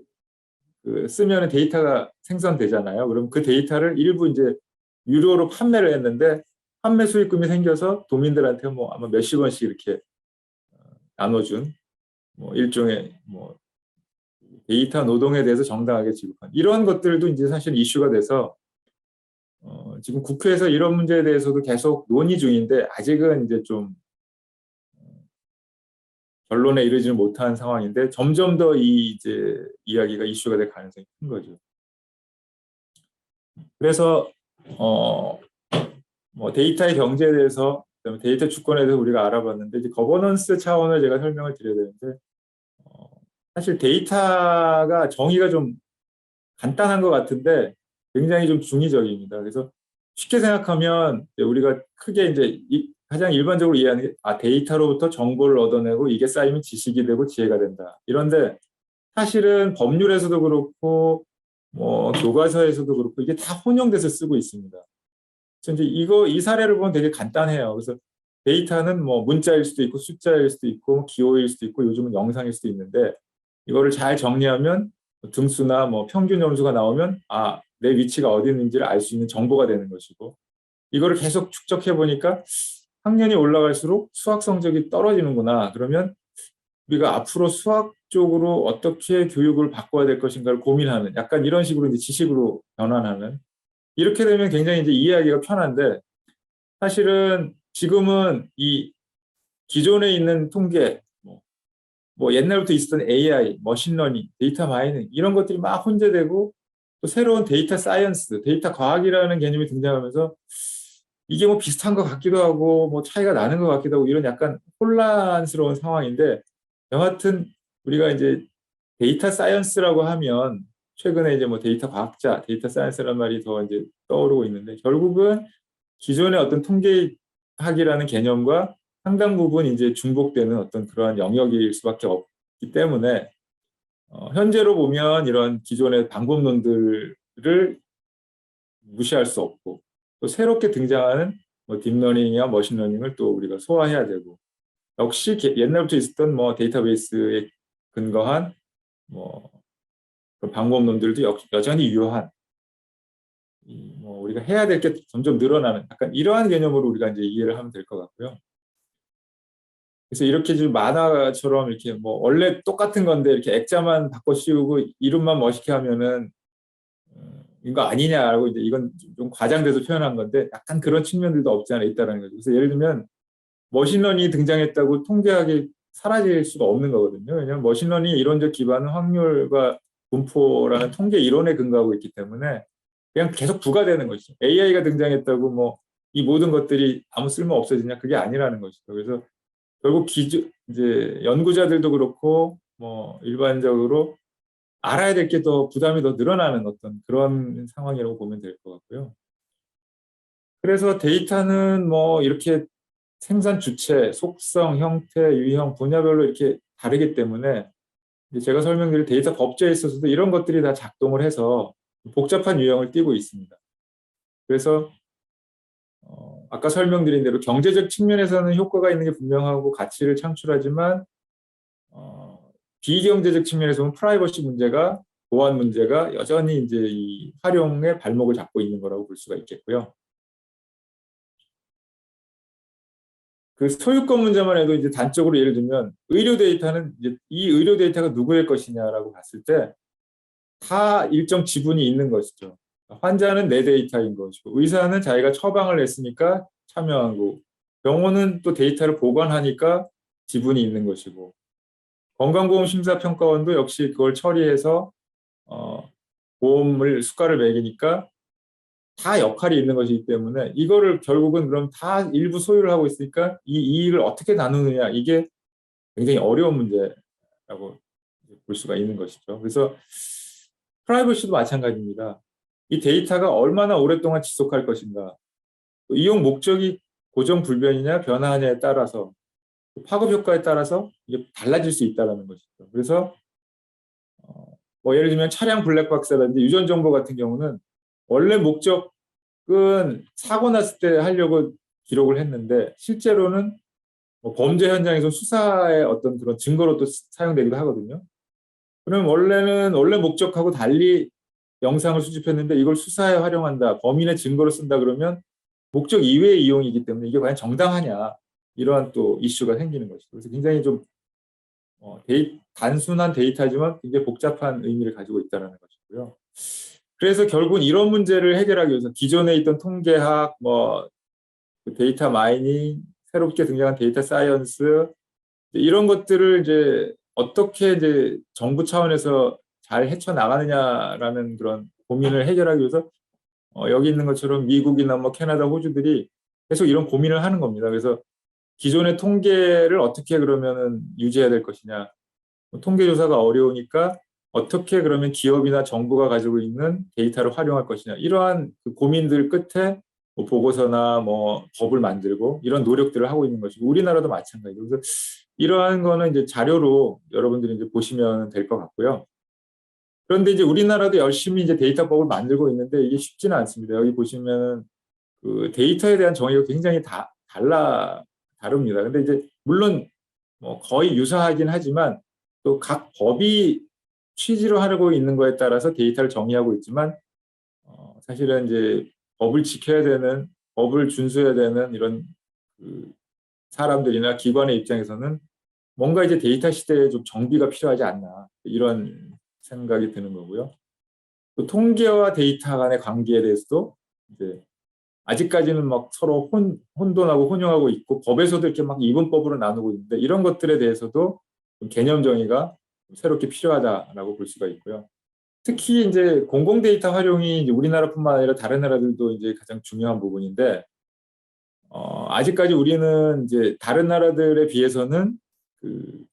쓰면 데이터가 생성되잖아요. 그럼 그 데이터를 일부 이제 유료로 판매를 했는데 판매 수익금이 생겨서 도민들한테 뭐 아마 몇십 원씩 이렇게 나눠준 뭐 일종의 뭐 데이터 노동에 대해서 정당하게 지급한 이런 것들도 이제 사실 이슈가 돼서 지금 국회에서 이런 문제에 대해서도 계속 논의 중인데 아직은 이제 좀 결론에 이르지는 못한 상황인데 점점 더 이제 이야기가 이슈가 될 가능성이 큰 거죠. 그래서 뭐 데이터의 경제에 대해서 그다음에 데이터 주권에 대해서 우리가 알아봤는데 이제 거버넌스 차원을 제가 설명을 드려야 되는데 사실 데이터가 정의가 좀 간단한 것 같은데 굉장히 좀 중의적입니다. 그래서 쉽게 생각하면 우리가 크게 이제 가장 일반적으로 이해하는 게 데이터로부터 정보를 얻어내고 이게 쌓이면 지식이 되고 지혜가 된다. 이런데 사실은 법률에서도 그렇고 뭐 교과서에서도 그렇고 이게 다 혼용돼서 쓰고 있습니다. 그래서 이제 이 사례를 보면 되게 간단해요. 그래서 데이터는 뭐 문자일 수도 있고 숫자일 수도 있고 기호일 수도 있고 요즘은 영상일 수도 있는데 이거를 잘 정리하면 등수나 뭐 평균 점수가 나오면 내 위치가 어디 있는지를 알 수 있는 정보가 되는 것이고 이거를 계속 축적해 보니까 학년이 올라갈수록 수학 성적이 떨어지는구나. 그러면 우리가 앞으로 수학 쪽으로 어떻게 교육을 바꿔야 될 것인가를 고민하는 약간 이런 식으로 이제 지식으로 변환하는 이렇게 되면 굉장히 이제 이해하기가 편한데 사실은 지금은 이 기존에 있는 통계 뭐 옛날부터 있었던 AI, 머신러닝, 데이터 마이닝 이런 것들이 막 혼재되고 또 새로운 데이터 사이언스, 데이터 과학이라는 개념이 등장하면서 이게 뭐 비슷한 것 같기도 하고 뭐 차이가 나는 것 같기도 하고 이런 약간 혼란스러운 상황인데 여하튼 우리가 이제 데이터 사이언스라고 하면 최근에 이제 뭐 데이터 과학자, 데이터 사이언스라는 말이 더 이제 떠오르고 있는데 결국은 기존의 어떤 통계학이라는 개념과 상당 부분 이제 중복되는 어떤 그러한 영역일 수밖에 없기 때문에 현재로 보면 이런 기존의 방법론들을 무시할 수 없고 또 새롭게 등장하는 뭐 딥러닝이나 머신러닝을 또 우리가 소화해야 되고 역시 옛날부터 있었던 뭐 데이터베이스에 근거한 뭐 방법론들도 여전히 유효한 뭐 우리가 해야 될 게 점점 늘어나는 약간 이러한 개념으로 우리가 이제 이해를 하면 될 것 같고요. 그래서 이렇게 좀 만화처럼 이렇게 뭐 원래 똑같은 건데 이렇게 액자만 바꿔 씌우고 이름만 멋있게 하면은 이거 아니냐라고 이제 이건 좀 과장돼서 표현한 건데 약간 그런 측면들도 없지 않아 있다는 거죠. 그래서 예를 들면 머신러닝이 등장했다고 통계학이 사라질 수가 없는 거거든요. 왜냐하면 머신러닝의 이론적 기반은 확률과 분포라는 통계 이론에 근거하고 있기 때문에 그냥 계속 부과되는 것이죠. AI가 등장했다고 뭐 이 모든 것들이 아무 쓸모 없어지냐 그게 아니라는 것이죠. 그래서 결국 이제 연구자들도 그렇고 뭐 일반적으로 알아야 될 게 더 부담이 더 늘어나는 어떤 그런 상황이라고 보면 될 것 같고요. 그래서 데이터는 뭐 이렇게 생산 주체, 속성, 형태, 유형, 분야별로 이렇게 다르기 때문에 제가 설명드릴 데이터 법제에 있어서도 이런 것들이 다 작동을 해서 복잡한 유형을 띠고 있습니다. 그래서 아까 설명드린 대로 경제적 측면에서는 효과가 있는 게 분명하고 가치를 창출하지만 비경제적 측면에서 보면 프라이버시 문제가 보안 문제가 여전히 이제 이 활용의 발목을 잡고 있는 거라고 볼 수가 있겠고요. 그 소유권 문제만 해도 이제 단적으로 예를 들면 의료 데이터는 이제 이 의료 데이터가 누구의 것이냐라고 봤을 때 다 일정 지분이 있는 것이죠. 환자는 내 데이터인 것이고 의사는 자기가 처방을 냈으니까 참여하고 병원은 또 데이터를 보관하니까 지분이 있는 것이고 건강보험 심사평가원도 역시 그걸 처리해서 보험을 수가를 매기니까 다 역할이 있는 것이기 때문에 이거를 결국은 그럼 다 일부 소유를 하고 있으니까 이 이익을 어떻게 나누느냐 이게 굉장히 어려운 문제라고 볼 수가 있는 것이죠. 그래서 프라이버시도 마찬가지입니다. 이 데이터가 얼마나 오랫동안 지속할 것인가, 이용 목적이 고정 불변이냐 변화하냐에 따라서 파급 효과에 따라서 이게 달라질 수 있다는 것이죠. 그래서 뭐 예를 들면 차량 블랙박스라든지 유전 정보 같은 경우는 원래 목적은 사고 났을 때 하려고 기록을 했는데 실제로는 뭐 범죄 현장에서 수사의 어떤 그런 증거로 또 사용되기도 하거든요. 그럼 원래 목적하고 달리 영상을 수집했는데 이걸 수사에 활용한다, 범인의 증거로 쓴다 그러면 목적 이외의 이용이기 때문에 이게 과연 정당하냐 이러한 또 이슈가 생기는 것이죠. 그래서 굉장히 좀 단순한 데이터지만 굉장히 복잡한 의미를 가지고 있다는 것이고요. 그래서 결국은 이런 문제를 해결하기 위해서 기존에 있던 통계학, 뭐 데이터 마이닝, 새롭게 등장한 데이터 사이언스 이런 것들을 이제 어떻게 이제 정부 차원에서 잘 헤쳐나가느냐라는 그런 고민을 해결하기 위해서 여기 있는 것처럼 미국이나 뭐 캐나다, 호주들이 계속 이런 고민을 하는 겁니다. 그래서 기존의 통계를 어떻게 그러면은 유지해야 될 것이냐. 통계조사가 어려우니까 어떻게 그러면 기업이나 정부가 가지고 있는 데이터를 활용할 것이냐. 이러한 그 고민들 끝에 뭐 보고서나 뭐 법을 만들고 이런 노력들을 하고 있는 것이고 우리나라도 마찬가지죠. 그래서 이러한 거는 이제 자료로 여러분들이 이제 보시면 될 것 같고요. 그런데 이제 우리나라도 열심히 이제 데이터법을 만들고 있는데 이게 쉽지는 않습니다. 여기 보시면 그 데이터에 대한 정의가 굉장히 다릅니다. 근데 이제 물론 뭐 거의 유사하긴 하지만 또 각 법이 취지로 하고 있는 거에 따라서 데이터를 정의하고 있지만 사실은 이제 법을 지켜야 되는, 법을 준수해야 되는 이런 그 사람들이나 기관의 입장에서는 뭔가 이제 데이터 시대에 좀 정비가 필요하지 않나 이런 생각이 드는 거고요. 또 통계와 데이터 간의 관계에 대해서도 이제 아직까지는 막 서로 혼돈하고 혼용하고 있고 법에서도 이렇게 막 이분법으로 나누고 있는데 이런 것들에 대해서도 개념 정의가 새롭게 필요하다라고 볼 수가 있고요. 특히 이제 공공 데이터 활용이 이제 우리나라뿐만 아니라 다른 나라들도 이제 가장 중요한 부분인데 아직까지 우리는 이제 다른 나라들에 비해서는 그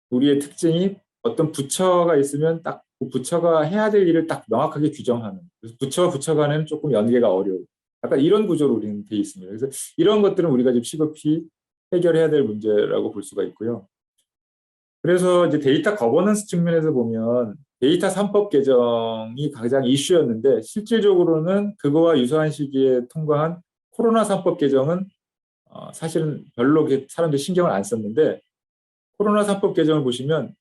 우리의 특징이 어떤 부처가 있으면 딱 그 부처가 해야 될 일을 딱 명확하게 규정하는. 그래서 부처와 부처 간에는 조금 연계가 어려워. 약간 이런 구조로 우리는 돼 있습니다. 그래서 이런 것들은 우리가 좀 시급히 해결해야 될 문제라고 볼 수가 있고요. 그래서 이제 데이터 거버넌스 측면에서 보면 데이터 3법 개정이 가장 이슈였는데 실질적으로는 그거와 유사한 시기에 통과한 코로나 3법 개정은 사실은 별로 사람들이 신경을 안 썼는데 코로나 3법 개정을 보시면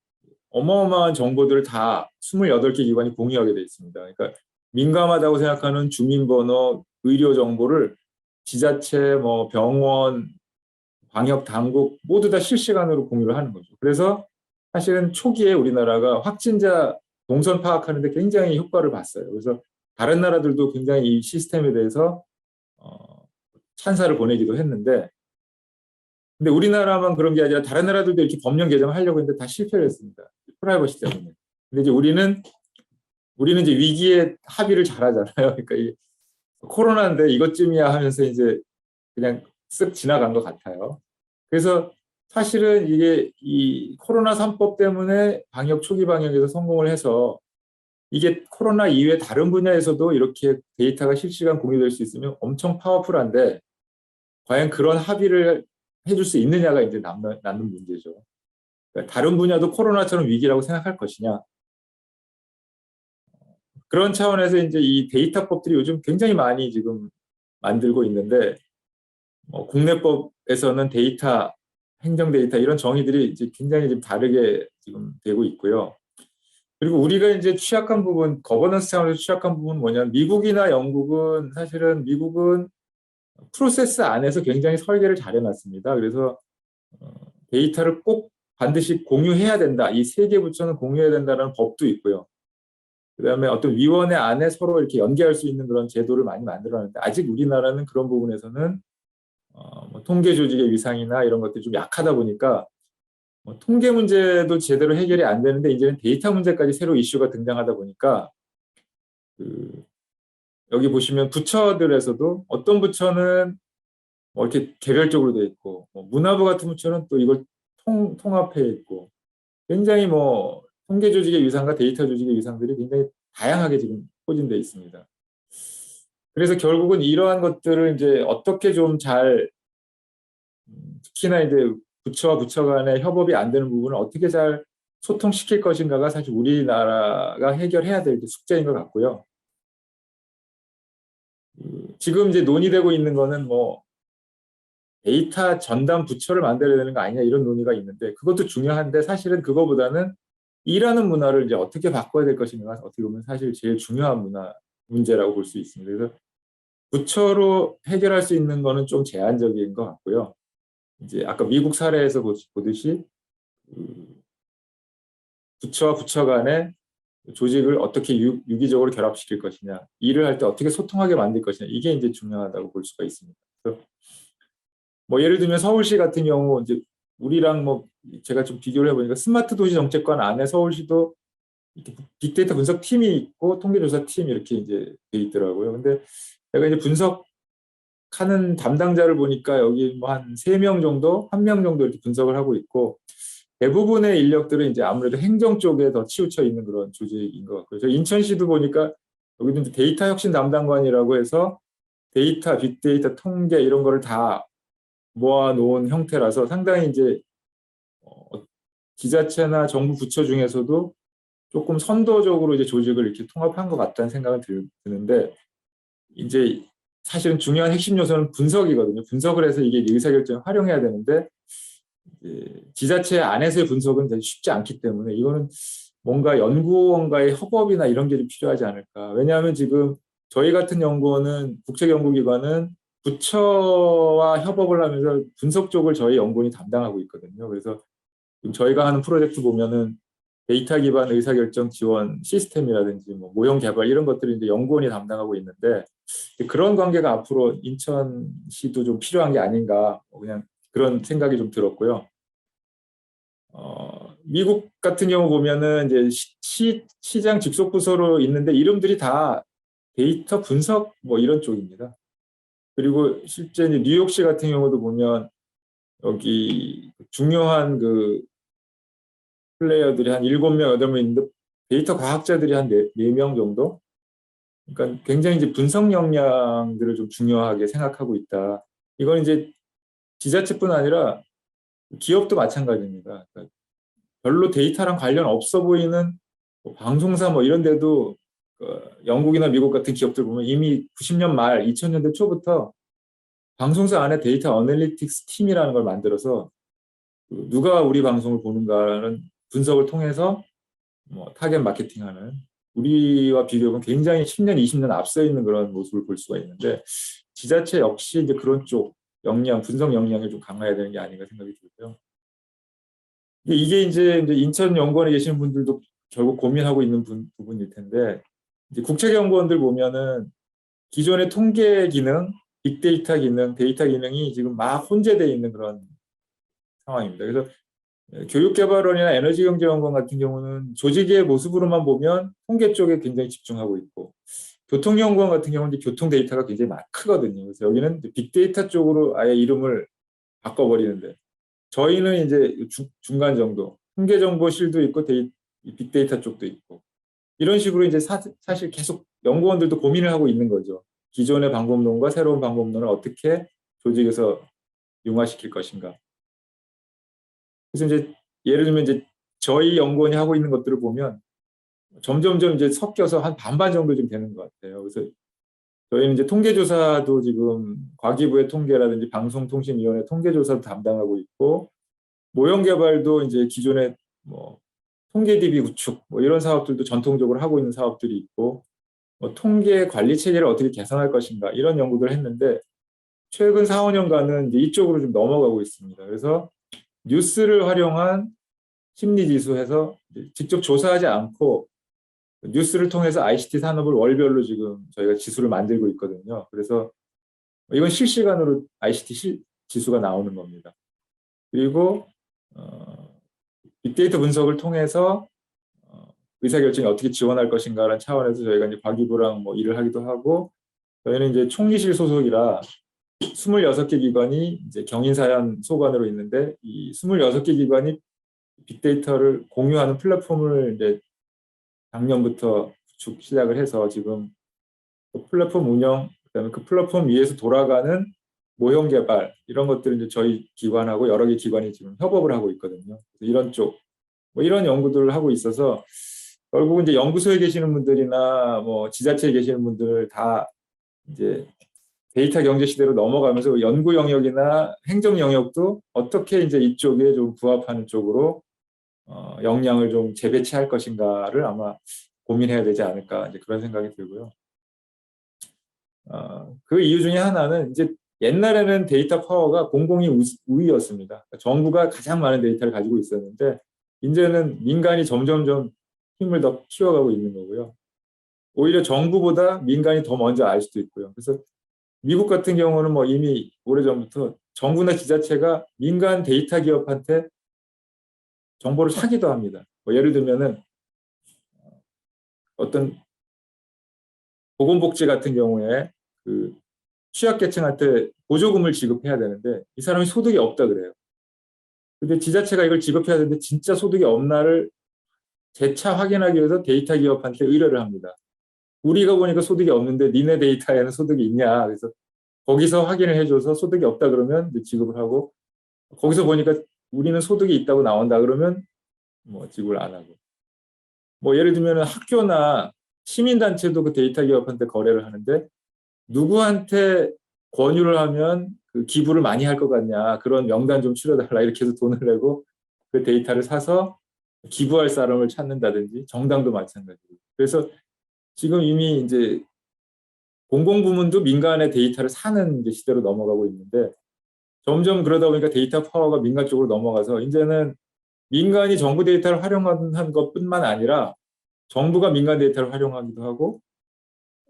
어마어마한 정보들을 다 28개 기관이 공유하게 돼 있습니다. 그러니까 민감하다고 생각하는 주민번호, 의료 정보를 지자체, 뭐 병원, 방역 당국 모두 다 실시간으로 공유를 하는 거죠. 그래서 사실은 초기에 우리나라가 확진자 동선 파악하는데 굉장히 효과를 봤어요. 그래서 다른 나라들도 굉장히 이 시스템에 대해서 찬사를 보내기도 했는데, 근데 우리나라만 그런 게 아니라 다른 나라들도 이렇게 법령 개정을 하려고 했는데 다 실패를 했습니다. 프라이버시 때문에. 근데 이제 우리는 이제 위기에 합의를 잘하잖아요. 그러니까 이 코로나인데 이것쯤이야 하면서 이제 그냥 쓱 지나간 것 같아요. 그래서 사실은 이게 이 코로나 3법 때문에 방역 초기 방역에서 성공을 해서 이게 코로나 이외 다른 분야에서도 이렇게 데이터가 실시간 공유될 수 있으면 엄청 파워풀한데 과연 그런 합의를 해줄 수 있느냐가 이제 남는 문제죠. 그러니까 다른 분야도 코로나처럼 위기라고 생각할 것이냐. 그런 차원에서 이제 이 데이터법들이 요즘 굉장히 많이 지금 만들고 있는데 국내법에서는 데이터, 행정 데이터 이런 정의들이 이제 굉장히 좀 다르게 지금 되고 있고요. 그리고 우리가 이제 취약한 부분, 거버넌스 차원에서 취약한 부분은 뭐냐면 미국이나 영국은 사실은 미국은 프로세스 안에서 굉장히 설계를 잘 해놨습니다. 그래서 데이터를 꼭 반드시 공유해야 된다. 이 세 개 부처는 공유해야 된다는 법도 있고요. 그다음에 어떤 위원회 안에 서로 이렇게 연계할 수 있는 그런 제도를 많이 만들어놨는데 아직 우리나라는 그런 부분에서는 뭐 통계 조직의 위상이나 이런 것들이 좀 약하다 보니까 뭐 통계 문제도 제대로 해결이 안 되는데 이제는 데이터 문제까지 새로 이슈가 등장하다 보니까 그 여기 보시면 부처들에서도 어떤 부처는 뭐 이렇게 개별적으로 돼 있고 뭐 문화부 같은 부처는 또 이걸 통합해 있고 굉장히 뭐 통계 조직의 위상과 데이터 조직의 위상들이 굉장히 다양하게 지금 포진되어 있습니다. 그래서 결국은 이러한 것들을 이제 어떻게 좀 잘 특히나 이제 부처와 부처 간의 협업이 안 되는 부분을 어떻게 잘 소통시킬 것인가가 사실 우리나라가 해결해야 될 숙제인 것 같고요. 지금 이제 논의되고 있는 거는 뭐 데이터 전담 부처를 만들어야 되는 거 아니냐 이런 논의가 있는데 그것도 중요한데 사실은 그거보다는 일하는 문화를 이제 어떻게 바꿔야 될 것인가 어떻게 보면 사실 제일 중요한 문제라고 볼 수 있습니다. 그래서 부처로 해결할 수 있는 거는 좀 제한적인 것 같고요. 이제 아까 미국 사례에서 보듯이 부처와 부처 간의 조직을 어떻게 유기적으로 결합시킬 것이냐, 일을 할 때 어떻게 소통하게 만들 것이냐, 이게 이제 중요하다고 볼 수가 있습니다. 그래서 뭐 예를 들면 서울시 같은 경우 이제 우리랑 뭐 제가 좀 비교를 해보니까 스마트 도시 정책관 안에 서울시도 이렇게 빅데이터 분석 팀이 있고 통계조사 팀 이렇게 이제 돼 있더라고요. 근데 제가 이제 분석하는 담당자를 보니까 여기 뭐 한 3명 정도, 1명 정도 이렇게 분석을 하고 있고 대부분의 인력들은 이제 아무래도 행정 쪽에 더 치우쳐 있는 그런 조직인 것 같고요. 저 인천시도 보니까 여기도 이제 데이터 혁신 담당관이라고 해서 데이터, 빅데이터, 통계 이런 거를 다 모아놓은 형태라서 상당히 이제 지자체나 정부 부처 중에서도 조금 선도적으로 이제 조직을 이렇게 통합한 것 같다는 생각은 드는데 이제 사실은 중요한 핵심 요소는 분석이거든요. 분석을 해서 이게 의사결정을 활용해야 되는데 지자체 안에서의 분석은 쉽지 않기 때문에 이거는 뭔가 연구원과의 협업이나 이런 게 좀 필요하지 않을까. 왜냐하면 지금 저희 같은 연구원은 국책연구기관은 부처와 협업을 하면서 분석 쪽을 저희 연구원이 담당하고 있거든요. 그래서 저희가 하는 프로젝트 보면은 데이터 기반 의사결정 지원 시스템이라든지 뭐 모형 개발 이런 것들을 이제 연구원이 담당하고 있는데 그런 관계가 앞으로 인천시도 좀 필요한 게 아닌가 그냥 그런 생각이 좀 들었고요. 미국 같은 경우 보면은 이제 시장 직속 부서로 있는데 이름들이 다 데이터 분석 뭐 이런 쪽입니다. 그리고 실제 이제 뉴욕시 같은 경우도 보면 여기 중요한 그 플레이어들이 한 7명, 8명 있는데 데이터 과학자들이 한 4명 정도? 그러니까 굉장히 이제 분석 역량들을 좀 중요하게 생각하고 있다. 이건 이제 지자체뿐 아니라 기업도 마찬가지입니다. 그러니까 별로 데이터랑 관련 없어 보이는 뭐 방송사 뭐 이런 데도 영국이나 미국 같은 기업들 보면 이미 90년 말 2000년대 초부터 방송사 안에 데이터 어널리틱스 팀이라는 걸 만들어서 누가 우리 방송을 보는가는 분석을 통해서 뭐 타겟 마케팅하는 우리와 비교하면 굉장히 10년, 20년 앞서 있는 그런 모습을 볼 수가 있는데 지자체 역시 이제 그런 쪽 역량, 분석 역량을 좀 강화해야 되는 게 아닌가 생각이 들고요. 이게 이제 인천연구원에 계시는 분들도 결국 고민하고 있는 부분일 텐데 이제 국책연구원들 보면은 기존의 통계 기능, 빅데이터 기능, 데이터 기능이 지금 막 혼재되어 있는 그런 상황입니다. 그래서 교육개발원이나 에너지경제연구원 같은 경우는 조직의 모습으로만 보면 통계 쪽에 굉장히 집중하고 있고 교통연구원 같은 경우는 교통 데이터가 굉장히 크거든요. 그래서 여기는 빅데이터 쪽으로 아예 이름을 바꿔버리는데 저희는 이제 중간 정도 통계정보실도 있고 빅데이터 쪽도 있고 이런 식으로 이제 사실 계속 연구원들도 고민을 하고 있는 거죠. 기존의 방법론과 새로운 방법론을 어떻게 조직에서 융화시킬 것인가. 그래서 이제 예를 들면 이제 저희 연구원이 하고 있는 것들을 보면 점점점 이제 섞여서 한 반반 정도 좀 되는 것 같아요. 그래서 저희는 이제 통계조사도 지금 과기부의 통계라든지 방송통신위원회 통계조사도 담당하고 있고 모형 개발도 이제 기존의 뭐 통계 DB 구축 뭐 이런 사업들도 전통적으로 하고 있는 사업들이 있고 뭐 통계 관리 체계를 어떻게 개선할 것인가 이런 연구들을 했는데 최근 4, 5년간은 이제 이쪽으로 좀 넘어가고 있습니다. 그래서 뉴스를 활용한 심리 지수해서 직접 조사하지 않고 뉴스를 통해서 ICT 산업을 월별로 지금 저희가 지수를 만들고 있거든요. 그래서 이건 실시간으로 ICT 지수가 나오는 겁니다. 그리고 빅데이터 분석을 통해서 의사결정에 어떻게 지원할 것인가라는 차원에서 저희가 이제 과기부랑 뭐 일을 하기도 하고 저희는 이제 총리실 소속이라 26개 기관이 이제 경인사연 소관으로 있는데 이 26개 기관이 빅데이터를 공유하는 플랫폼을 이제 작년부터 구축 시작을 해서 지금 그 플랫폼 운영, 그다음에 그 플랫폼 위에서 돌아가는 모형 개발 이런 것들을 이제 저희 기관하고 여러 개 기관이 지금 협업을 하고 있거든요. 이런 쪽, 뭐 이런 연구들을 하고 있어서 결국은 이제 연구소에 계시는 분들이나 뭐 지자체에 계시는 분들 다 이제 데이터 경제 시대로 넘어가면서 연구 영역이나 행정 영역도 어떻게 이제 이쪽에 좀 부합하는 쪽으로 역량을 좀 재배치할 것인가를 아마 고민해야 되지 않을까 이제 그런 생각이 들고요. 그 이유 중에 하나는 이제 옛날에는 데이터 파워가 공공이 우위였습니다. 그러니까 정부가 가장 많은 데이터를 가지고 있었는데 이제는 민간이 점점점 힘을 더 키워가고 있는 거고요. 오히려 정부보다 민간이 더 먼저 알 수도 있고요. 그래서 미국 같은 경우는 뭐 이미 오래전부터 정부나 지자체가 민간 데이터 기업한테 정보를 사기도 합니다. 뭐 예를 들면은 어떤 보건복지 같은 경우에 그 취약계층한테 보조금을 지급해야 되는데 이 사람이 소득이 없다 그래요. 근데 지자체가 이걸 지급해야 되는데 진짜 소득이 없나를 재차 확인하기 위해서 데이터 기업한테 의뢰를 합니다. 우리가 보니까 소득이 없는데 니네 데이터에는 소득이 있냐. 그래서 거기서 확인을 해줘서 소득이 없다 그러면 지급을 하고 거기서 보니까 우리는 소득이 있다고 나온다 그러면 뭐 지급을 안 하고 뭐 예를 들면 학교나 시민단체도 그 데이터 기업한테 거래를 하는데 누구한테 권유를 하면 그 기부를 많이 할 것 같냐 그런 명단 좀 추려달라 이렇게 해서 돈을 내고 그 데이터를 사서 기부할 사람을 찾는다든지 정당도 마찬가지고 그래서 지금 이미 이제 공공부문도 민간의 데이터를 사는 이제 시대로 넘어가고 있는데 점점 그러다 보니까 데이터 파워가 민간 쪽으로 넘어가서 이제는 민간이 정부 데이터를 활용한 것뿐만 아니라 정부가 민간 데이터를 활용하기도 하고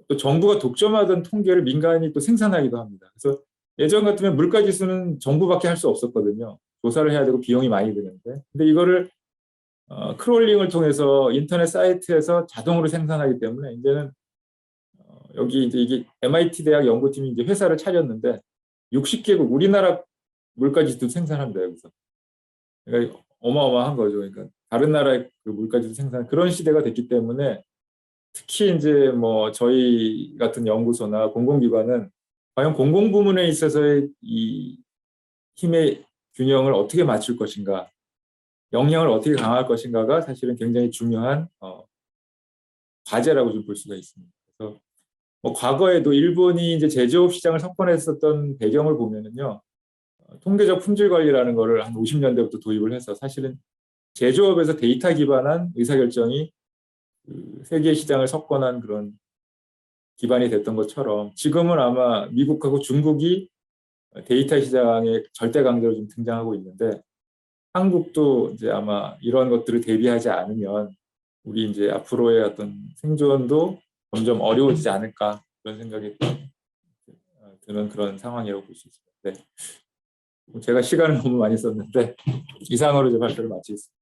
또 정부가 독점하던 통계를 민간이 또 생산하기도 합니다. 그래서 예전 같으면 물가지수는 정부밖에 할 수 없었거든요. 조사를 해야 되고 비용이 많이 드는데. 근데 이거를 크롤링을 통해서 인터넷 사이트에서 자동으로 생산하기 때문에 이제는 여기 이제 이게 MIT 대학 연구팀이 이제 회사를 차렸는데 60개국 우리나라 물가지수도 생산합니다. 여기서. 그러니까 어마어마한 거죠. 그러니까 다른 나라의 그 물가지수 생산 그런 시대가 됐기 때문에 특히 이제 뭐 저희 같은 연구소나 공공기관은 과연 공공부문에 있어서의 이 힘의 균형을 어떻게 맞출 것인가, 역량을 어떻게 강화할 것인가가 사실은 굉장히 중요한 과제라고 좀 볼 수가 있습니다. 그래서 뭐 과거에도 일본이 이제 제조업 시장을 석권했었던 배경을 보면은요, 통계적 품질 관리라는 거를 한 50년대부터 도입을 해서 사실은 제조업에서 데이터 기반한 의사결정이 그 세계 시장을 석권한 그런 기반이 됐던 것처럼 지금은 아마 미국하고 중국이 데이터 시장의 절대 강자로 좀 등장하고 있는데 한국도 이제 아마 이런 것들을 대비하지 않으면 우리 이제 앞으로의 어떤 생존도 점점 어려워지지 않을까 그런 생각이 드는 그런 상황이라고 볼 수 있습니다. 네. 제가 시간을 너무 많이 썼는데 이상으로 제 발표를 마치겠습니다.